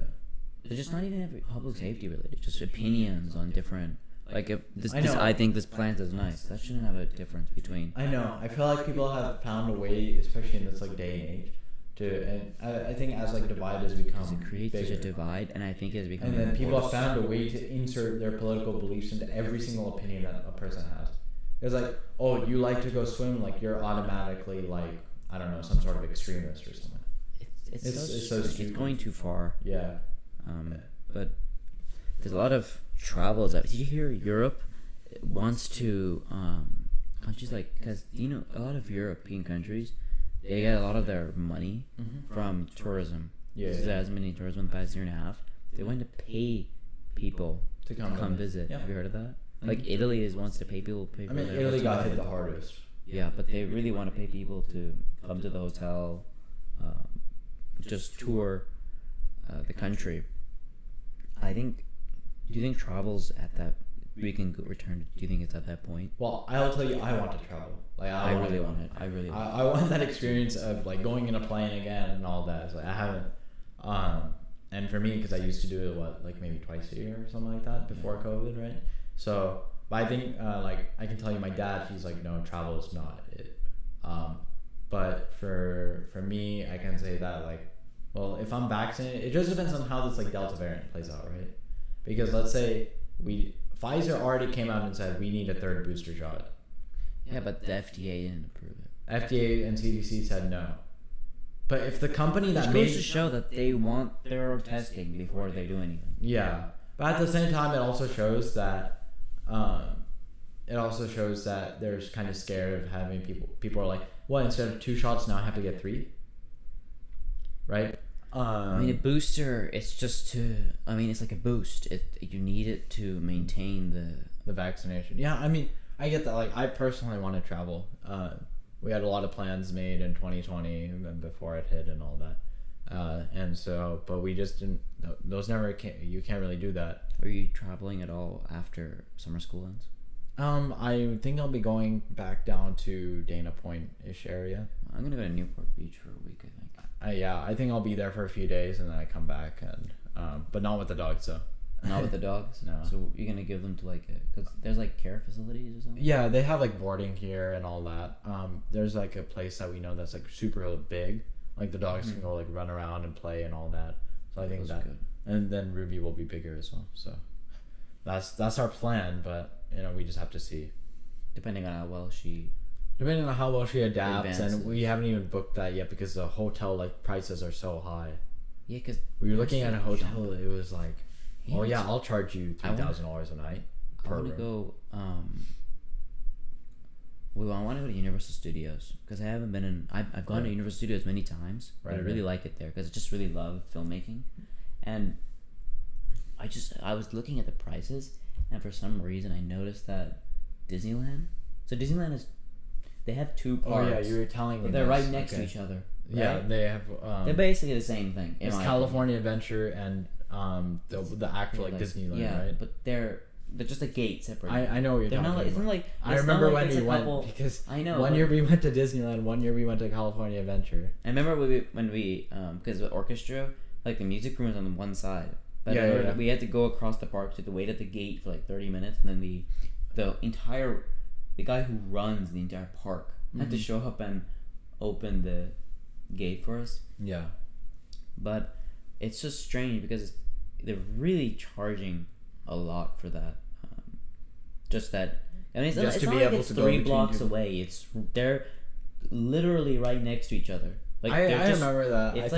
A: It's just not even public safety related. Just opinions on different. Like if I think this plant is nice. That shouldn't have a difference between.
B: I know. I feel like people have found a way, especially in this like day and age, and I think as like divide has become.
A: It creates such a divide, and I think it's become.
B: And then people have found a way to insert their political beliefs into every single opinion that a person has. It's like, oh, you like to go swim, like you're automatically like, I don't know, some sort of extremist or something.
A: It's so stupid. It's going too far.
B: Yeah.
A: But there's a lot of travels. Did you hear Europe wants to countries like, because a lot of European countries, they get a lot of their money from tourism. Yeah. So as many tourism in the past year and a half, they want to pay people to come visit. Yeah. Have you heard of that? Like Italy wants to pay people.
B: Italy got hit the hardest.
A: Yeah, but they really want to pay people to come to the hotel, just tour the country. Do you think travel's at that, we can return, do you think it's at that point?
B: Well, I'll tell you, I want to travel. Like
A: I really want it. I really want
B: I want that experience of like going in a plane again and all that. It's like I haven't, and for me, because I used to do it like maybe twice a year or something like that before COVID, right? So, but I think like I can tell you, my dad, he's like, no, travel is not it. But for me, I can say that like, well, if I'm vaccinated, it just depends on how this like Delta variant plays out, right? Because let's say Pfizer already came out and said we need a third booster shot.
A: Yeah, but the FDA didn't approve it.
B: FDA and CDC said no. But if the company that
A: Which
B: made
A: goes to show that they want thorough testing before they do anything.
B: yeah, but at the same time, it also shows that they're kind of scared of having people are like, what, instead of 2 shots now I have to get 3, right?
A: I mean, a booster, it's just to, I mean, it's like a boost. You need it to maintain
B: the vaccination. Yeah, I mean, I get that. Like, I personally want to travel. We had a lot of plans made in 2020 and before it hit and all that. And so, but we just didn't, those never came, you can't really do that.
A: Are you traveling at all after summer school ends?
B: I think I'll be going back down to Dana Point-ish area.
A: I'm going to go to Newport Beach for a week, I think.
B: Yeah, I think I'll be there for a few days and then I come back and, but not with the dogs, so.
A: Not with the dogs?
B: No.
A: So you're gonna give them to like because there's like care facilities or something?
B: Yeah, they have like boarding here and all that. There's like a place that we know that's like super big. Like the dogs can go like run around and play and all that. So I think that's good. And then Ruby will be bigger as well. So that's our plan, but you know, we just have to see.
A: Depending on how well she
B: adapts, and we haven't even booked that yet because the hotel like prices are so high.
A: Yeah, because
B: we were looking at a hotel. It was like, oh yeah, I'll charge you $3,000 a night.
A: I want to go. I want to go to Universal Studios because I haven't been in. I've gone to Universal Studios many times, but I really like it there because I just really love filmmaking, and I was looking at the prices, and for some reason I noticed that Disneyland. So Disneyland they have 2 parks.
B: Oh yeah, you were telling me.
A: But they're right next to each other. Right?
B: Yeah, they have.
A: They're basically the same thing.
B: It's California Adventure and the actual like Disneyland, right?
A: But they're just a gate separate.
B: I know what you're talking about.
A: It's not like
B: I remember when we went because
A: I know
B: one year we went to Disneyland, one year we went to California Adventure.
A: I remember when we because the orchestra, like the music room was on one side, but we had to go across the park to wait at the gate for like 30 minutes, and then the guy who runs the entire park had to show up and open the gate for us.
B: Yeah, but
A: it's just strange because they're really charging a lot for that. Just that. I mean, it's not like it's 3 blocks away. They're literally right next to each other. Like
B: I remember that.
A: It's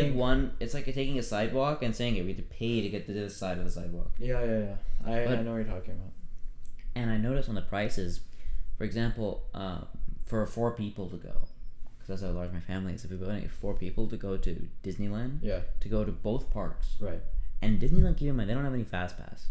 A: It's like taking a sidewalk and saying we have to pay to get to this side of the sidewalk.
B: Yeah. I know what you're talking about.
A: And I noticed on the prices, for example, for 4 people to go, because that's how large my family is. If we're going 4 people to go to Disneyland, to go to both parks,
B: right?
A: And Disneyland, keep in mind, they don't have any fast pass.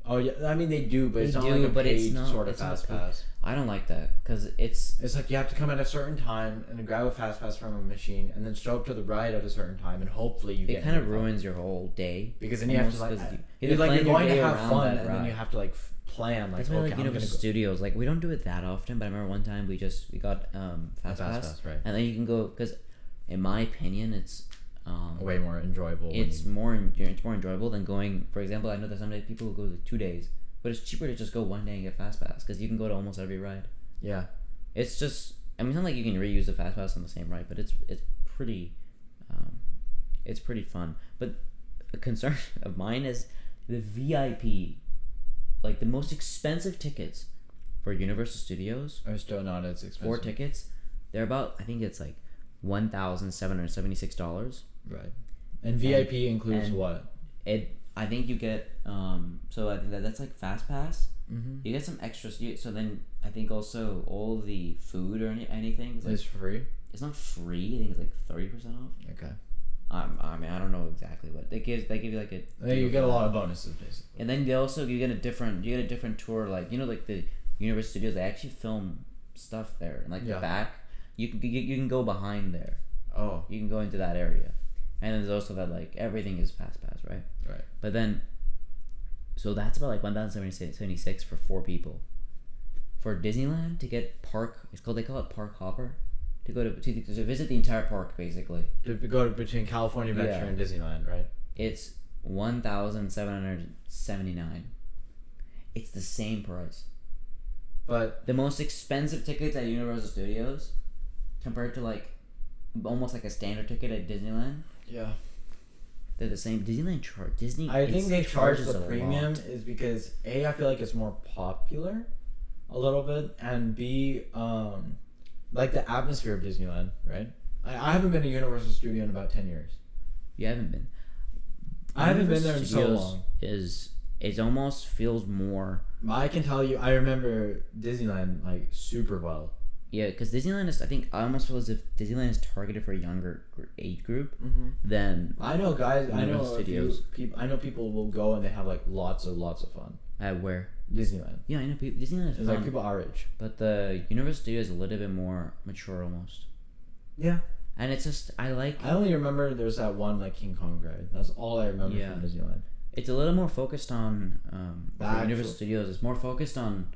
B: Oh yeah, I mean they do, but it's not like a paid sort of fast pass.
A: I don't like that because it's
B: like you have to come at a certain time and grab a fast pass from a machine, and then show up to the ride at a certain time, and hopefully you get.
A: It kind of ruins your whole day
B: because then you have to you're going to have fun, and then you have to like plan like.
A: That's why like Universal Studios, like we don't do it that often, but I remember one time we got fast pass,
B: right?
A: And then you can go because, in my opinion, it's.
B: Way more enjoyable.
A: It's more enjoyable than going. For example, I know that some days people will go 2 days, but it's cheaper to just go 1 day and get fast pass because you can go to almost every ride.
B: Yeah,
A: it's just. I mean, it's not like you can reuse the fast pass on the same ride, but it's pretty fun. But a concern of mine is the VIP, like the most expensive tickets for Universal Studios
B: are still not as expensive.
A: 4 tickets, they're about. I think it's like $1,776.
B: Right. And VIP includes what?
A: I think you get so I think that's like fast pass.
B: Mm-hmm.
A: You get some extras. So then I think also all the food or anything is
B: free.
A: It's not free. I think it's like 30% off.
B: Okay.
A: I mean I don't know exactly what they give. They give you like a.
B: You get a lot of bonuses basically.
A: And then you get a different tour, like like the Universal Studios. They actually film stuff there, and like the back. You can go behind there.
B: Oh.
A: You can go into that area. And then there's also that like everything is fast pass, right?
B: Right.
A: But then so that's about like $1,776 for 4 people. For Disneyland to get they call it park hopper. To go to visit the entire park basically.
B: To go between California Adventure and Disneyland, right?
A: It's $1,779. It's the same price.
B: But
A: The most expensive tickets at Universal Studios, compared to like almost like a standard ticket at Disneyland,
B: yeah,
A: they're the same. Disney.
B: I think they charge
A: charges
B: the
A: a
B: premium
A: lot.
B: is because A, I feel like it's more popular, a little bit, and B, like the atmosphere of Disneyland, right? I haven't been to Universal Studio in about 10 years.
A: You haven't been.
B: I haven't been there in so
A: Studios
B: long.
A: It almost feels more.
B: I can tell you, I remember Disneyland like super well.
A: Yeah, because Disneyland is. I think I almost feel as if Disneyland is targeted for a younger age group
B: Mm-hmm.
A: than.
B: I know guys. I know
A: Universal
B: a few
A: Studios.
B: people. I know people will go and they have like lots of fun.
A: At where?
B: Disneyland.
A: Yeah, I know. Disneyland is
B: It's
A: fun,
B: like people our age.
A: but the Universal Studios is a little bit more mature almost.
B: Yeah.
A: And it's just I like.
B: I only remember there's that one like King Kong ride. That's all I remember
A: Yeah.
B: from Disneyland.
A: It's a little more focused on
B: The
A: for Universal
B: actual-
A: Studios. It's more focused on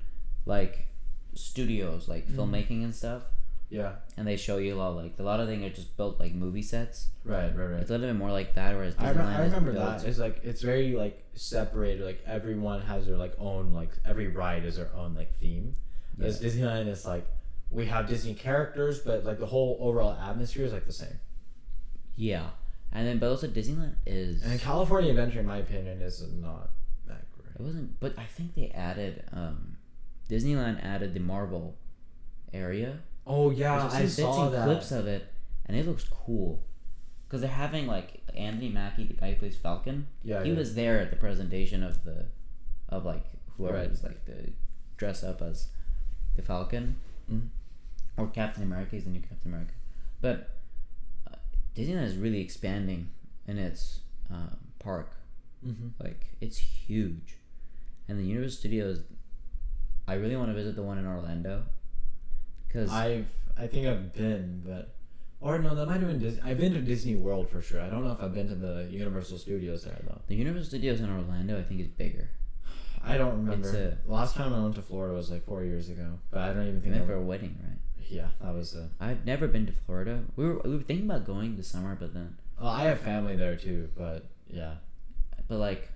A: like studios, like filmmaking and stuff.
B: Yeah.
A: And they show you a lot of things are just built like movie sets.
B: Right.
A: It's a little bit more like that, whereas
B: I
A: Disneyland
B: remember
A: is built.
B: that. It's like it's very like separated. Like everyone has their like own like every ride is their own like theme. Whereas Disneyland is like we have Disney characters, but like the whole overall atmosphere is like the same.
A: Yeah, and then but also Disneyland is.
B: And California Adventure, in my opinion, is not that great.
A: It wasn't, but I think they added. Disneyland added the Marvel area.
B: Oh yeah,
A: I've
B: I
A: seen
B: saw
A: bits and
B: that.
A: clips of it, and it looks cool. Because they're having like Anthony Mackie, the guy who plays Falcon.
B: Yeah,
A: he
B: yeah.
A: was there at the presentation of like whoever
B: Right.
A: was like the dress up as the Falcon,
B: Mhm.
A: or Captain America. He's the new Captain America, but Disneyland is really expanding in its park.
B: Mm-hmm.
A: Like it's huge, and the Universal Studios. I really want to visit the one in Orlando. Cause
B: I think I've been, but or no, that might have been Disney. I've been to Disney World for sure. I don't know if I've been to the Universal Studios there though.
A: the Universal Studios in Orlando, I think, is bigger.
B: I don't remember.
A: It's
B: Last time I went to Florida was like 4 years ago, but I don't even
A: I
B: think.
A: went for a wedding, right?
B: Yeah, that was.
A: I've never been to Florida. We were thinking about going this summer, but then,
B: Well, I have family there too, but yeah.
A: but like,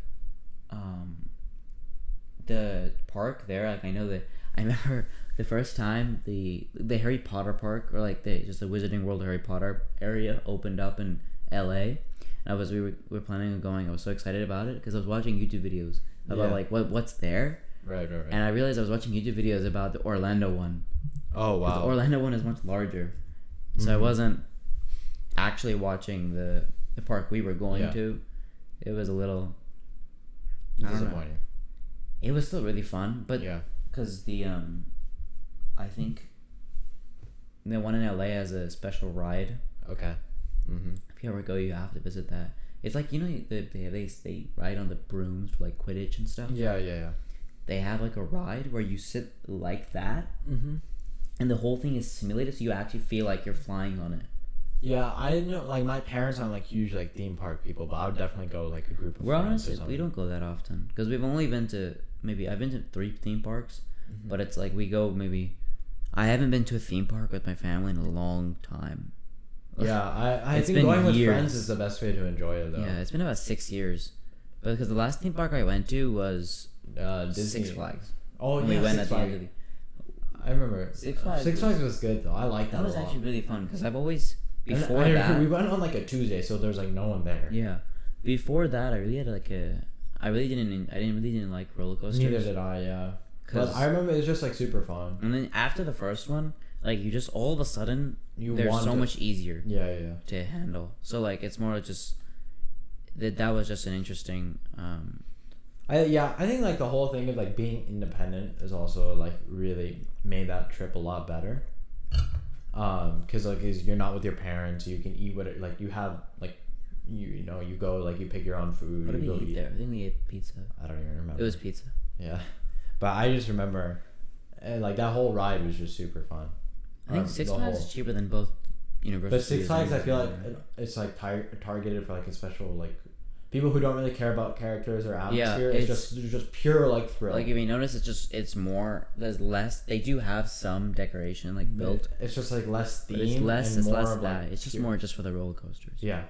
A: the park there, like I know that I remember the first time the Harry Potter park, or like the Wizarding World Harry Potter area opened up in L.A. And we were planning on going. I was so excited about it because I was watching YouTube videos about
B: Yeah.
A: like what's there,
B: Right.
A: and I realized I was watching YouTube videos about the Orlando one.
B: Oh
A: 'Cause the Orlando one is much larger, so I
B: Mhm.
A: wasn't actually watching the park we were going
B: Yeah.
A: to. It was a little. I don't know.
B: Disappointing.
A: It was still really fun, but
B: Yeah.
A: because the I think the one in LA has a special ride.
B: Okay. Mm-hmm.
A: If you ever go, you have to visit that. It's like they ride on the brooms for like Quidditch and stuff.
B: Yeah.
A: They have like a ride where you sit like that,
B: Mm-hmm.
A: and the whole thing is simulated, so you actually feel like you're flying on it.
B: Yeah, I know. Like my parents aren't like huge like theme park people, but I would definitely go like a group of
A: We're
B: friends or
A: honestly
B: something.
A: we don't go that often because we've only been to I've been to 3 theme parks,
B: Mhm.
A: but it's like we go maybe. I haven't been to a theme park with my family in a long time.
B: Yeah, I
A: It's
B: think
A: been
B: going with
A: years.
B: friends is the best way to enjoy it though.
A: Yeah, it's been about 6 years, but because the last theme park I went to was
B: Disney.
A: Six Flags.
B: Oh
A: And
B: yeah,
A: we went
B: Six
A: at the end
B: Flags.
A: of the.
B: I remember
A: Six Flags
B: Six Flags was good though. I like that.
A: That was
B: a lot.
A: actually really fun because I've always
B: And
A: before
B: I-
A: that.
B: we went on like a Tuesday, so there's like no one there.
A: Yeah, before that I really had like a. I really didn't like roller coasters.
B: Neither did I. Yeah, but
A: 'Cause-
B: I remember it was just like super fun.
A: And then after the first one, like you just all of a sudden they're
B: want
A: so
B: to-
A: much easier
B: Yeah.
A: to handle. So like it's more just that was just an interesting.
B: I think like the whole thing of like being independent is also like really made that trip a lot better. Cause like you're not with your parents, you can eat what like you have like you know you go like you pick your own food.
A: What did
B: you
A: we
B: go
A: eat there? I think we ate pizza.
B: I don't even remember.
A: It was pizza.
B: Yeah, but I just remember, like that whole ride was just super fun.
A: I think Six
B: the
A: Flags
B: whole-
A: is cheaper than both Universal.
B: But Six
A: Studios
B: Flags,
A: and
B: I feel like
A: Disneyland.
B: it's like targeted for like a special like people who don't really care about characters or atmosphere.
A: it's-
B: It's just pure like thrill.
A: Like if you notice, it's more. There's less. They do have some decoration like built,
B: It's just like less theme.
A: but it's less.
B: and
A: It's
B: more
A: less
B: of,
A: that.
B: like,
A: It's just
B: pure-
A: more just for the roller coasters.
B: Yeah,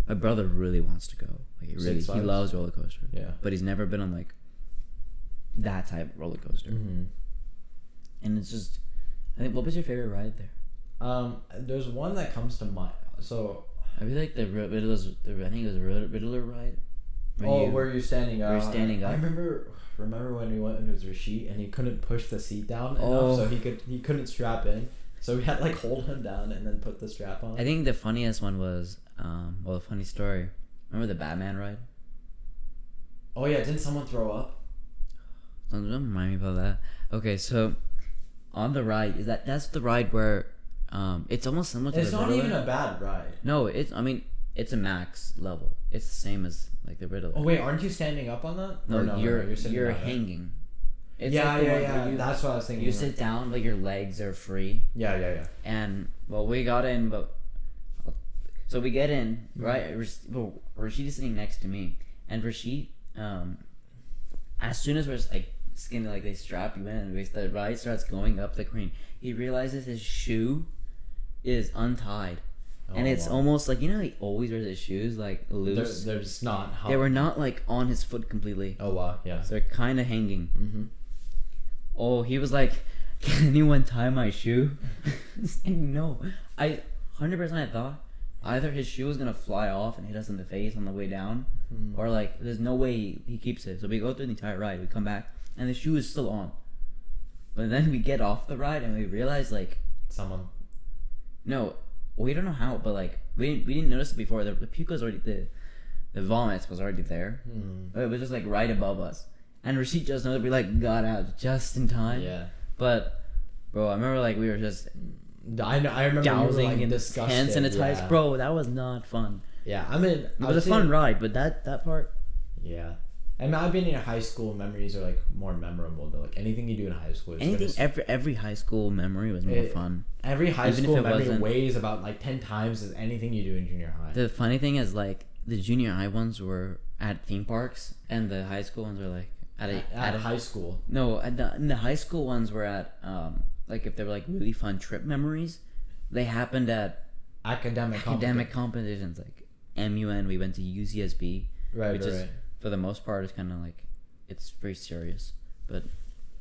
A: My brother really wants to go. Like he loves roller coasters.
B: Yeah.
A: But he's never been on like that type of roller coaster.
B: Mm-hmm.
A: And it's just, I think, what was your favorite ride there?
B: There's one that comes to mind. So
A: I feel like the Riddler's. I think it was a Riddler ride.
B: Where you're standing up.
A: You're standing up.
B: I remember when we went into Rashid and he couldn't push the seat down enough, so he couldn't strap in. So we had to like hold him down and then put the strap on.
A: I think the funniest one was, a funny story. Remember the Batman ride?
B: Oh yeah, didn't someone throw up?
A: Don't remind me about that. Okay, so on the ride that's the ride where, it's almost similar to.
B: It's
A: the
B: not
A: Riddler.
B: even a bad ride.
A: No, it's a max level. It's the same as like the Riddler.
B: Oh wait, aren't you standing up on that?
A: No, you're hanging. It's
B: yeah,
A: like
B: yeah. That's what I was thinking.
A: You sit down, like your legs are free.
B: Yeah.
A: And we got in, so we get in, right? Rashid is sitting next to me, and Rashid, as soon as we're like skinny, like they strap you in, the ride starts going up the crane. He realizes his shoe is untied. And it's almost like, he always wears his shoes like loose.
B: They're just not.
A: They were not like on his foot completely.
B: Oh wow, yeah.
A: So they're kind of hanging.
B: Mm-hmm.
A: Oh, he was like, "Can anyone tie my shoe?" And no, 100% I thought either his shoe was gonna fly off and hit us in the face on the way down, or like there's no way he keeps it. So we go through the entire ride. We come back and the shoe is still on. But then we get off the ride and we realize like
B: someone.
A: No. We don't know how, but like we didn't notice it before. The puke was already the vomit was already there. It was just like right above us, and Rashid just noticed. We like got out just in time.
B: Yeah.
A: But bro, I remember like we were just
B: I remember
A: gouging
B: like,
A: and
B: disgusted.
A: hand sanitized. Yeah. Bro, that was not fun.
B: Yeah, I mean
A: it was a fun ride, but that part.
B: Yeah. I mean, I've been in high school memories are like more memorable though. Like anything you do in high school.
A: Every high school memory was more fun.
B: Every high school memory weighs about like 10 times as anything you do in junior high.
A: The funny thing is like the junior high ones were at theme parks, and the high school ones were like at
B: high school.
A: No, the high school ones were at like if they were like really fun trip memories, they happened at
B: academic
A: competitions like MUN. We went to UCSB,
B: right.
A: For the most part, it's kind of like it's very serious, but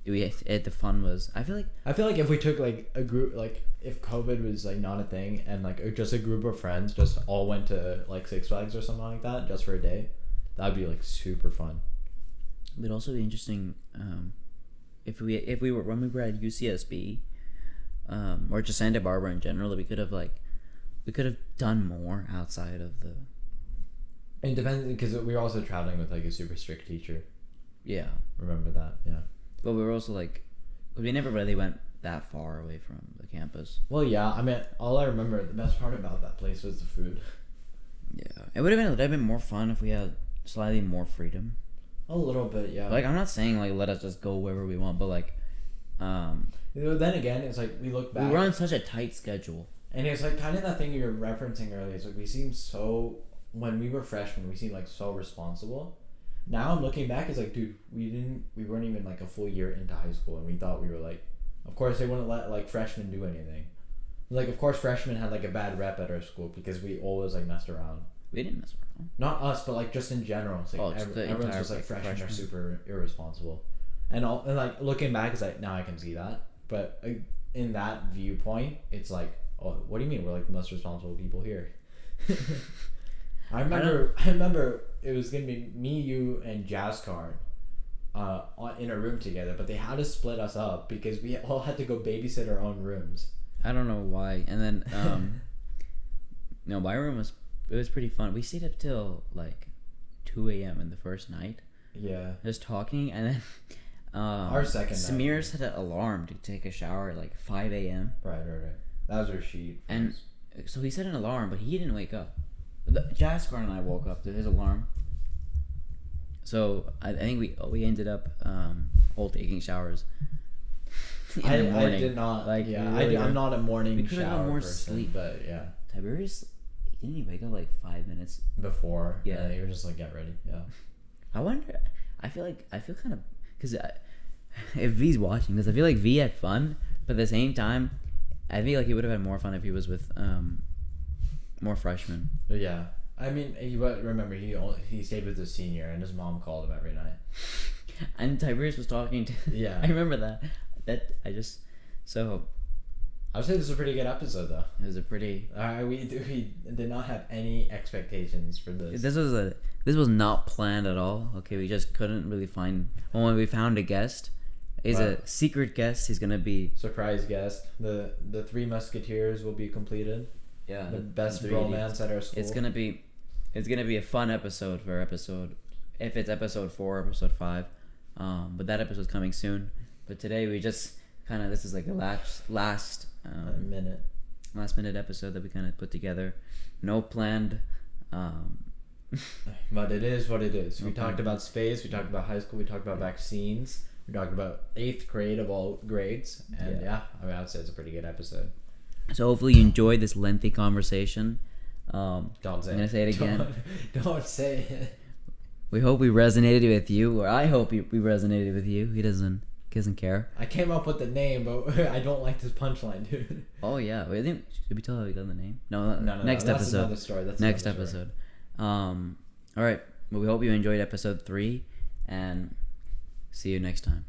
A: the fun was. I feel like
B: if we took like a group, like if COVID was like not a thing, and like just a group of friends just all went to like Six Flags or something like that just for a day, that'd be like super fun.
A: It'd also be interesting if we were when we were at UCSB, or just Santa Barbara in general, that we could have done more outside of the.
B: It depends because we were also traveling with like a super strict teacher.
A: Yeah.
B: Remember that? Yeah.
A: But we were also like, we never really went that far away from the campus.
B: Well, yeah. I mean, all I remember, the best part about that place was the food.
A: Yeah. It would have been more fun if we had slightly more freedom.
B: A little bit, yeah.
A: Like, I'm not saying like let us just go wherever we want, but like,
B: then again, it's like we look back.
A: We were on such a tight schedule.
B: And it's like kind of that thing you were referencing earlier. It's like we seem so. When we were freshmen, we seemed like so responsible. Now I'm looking back, it's like, dude, we weren't even like a full year into high school, and we thought we were like, of course they wouldn't let like freshmen do anything. Like, of course freshmen had like a bad rep at our school because we always like messed around.
A: We didn't mess around.
B: Not us, but like just in general. It's like everyone's just like freshmen are super irresponsible, and like looking back, it's like now I can see that. But in that viewpoint, it's like, oh, what do you mean we're like the most responsible people here? I remember it was gonna be me, you, and Jazz Card in a room together, but they had to split us up because we all had to go babysit our own rooms.
A: I don't know why. And then no, my room was pretty fun. We stayed up till like 2 a.m. in the first night.
B: Yeah.
A: Just talking, and then
B: our second
A: Samir
B: night.
A: set an alarm to take a shower at like 5 a.m.
B: Right. That was her sheet.
A: And so he set an alarm, but he didn't wake up. Jasper and I woke up to his alarm. So I think we ended up all taking showers in the morning.
B: I did not.
A: Like,
B: I'm not a morning shower
A: more
B: person,
A: sleep.
B: But yeah.
A: Tiberius, didn't he wake up like 5 minutes
B: before?
A: Yeah,
B: you were just like, get ready. Yeah.
A: I wonder. I feel kind of because if V's watching this, I feel like V had fun, but at the same time, I feel like he would have had more fun if he was with more freshmen.
B: Yeah, I mean, remember he stayed with his senior, and his mom called him every night.
A: And Tiberius was talking to.
B: Yeah,
A: I remember that. So.
B: I would say this is a pretty good episode, though.
A: It was a pretty.
B: We did not have any expectations for this.
A: This was not planned at all. Okay, we just couldn't really find. Well, when we found a guest, he's a secret guest. He's gonna be
B: surprise guest. The Three Musketeers will be completed.
A: Yeah,
B: the best romance at our school.
A: It's gonna be a fun episode for episode. If it's episode 4, episode 5, but that episode's coming soon. But today we just kind of this is like the last minute episode that we kind of put together. No planned.
B: But it is what it is. We talked about space. We talked about high school. We talked about vaccines. We talked about 8th grade of all grades. And I mean, I would say it's a pretty good episode.
A: So hopefully you enjoyed this lengthy conversation.
B: Don't say
A: I'm gonna say it again.
B: Don't say it.
A: We hope we resonated with you, or I hope we resonated with you. He doesn't care.
B: I came up with the name, but I don't like this punchline, dude.
A: Oh yeah, wait, should we tell how we got the name? No. Next
B: no,
A: episode.
B: That's another story.
A: Next episode. All right. Well, we hope you enjoyed episode 3, and see you next time.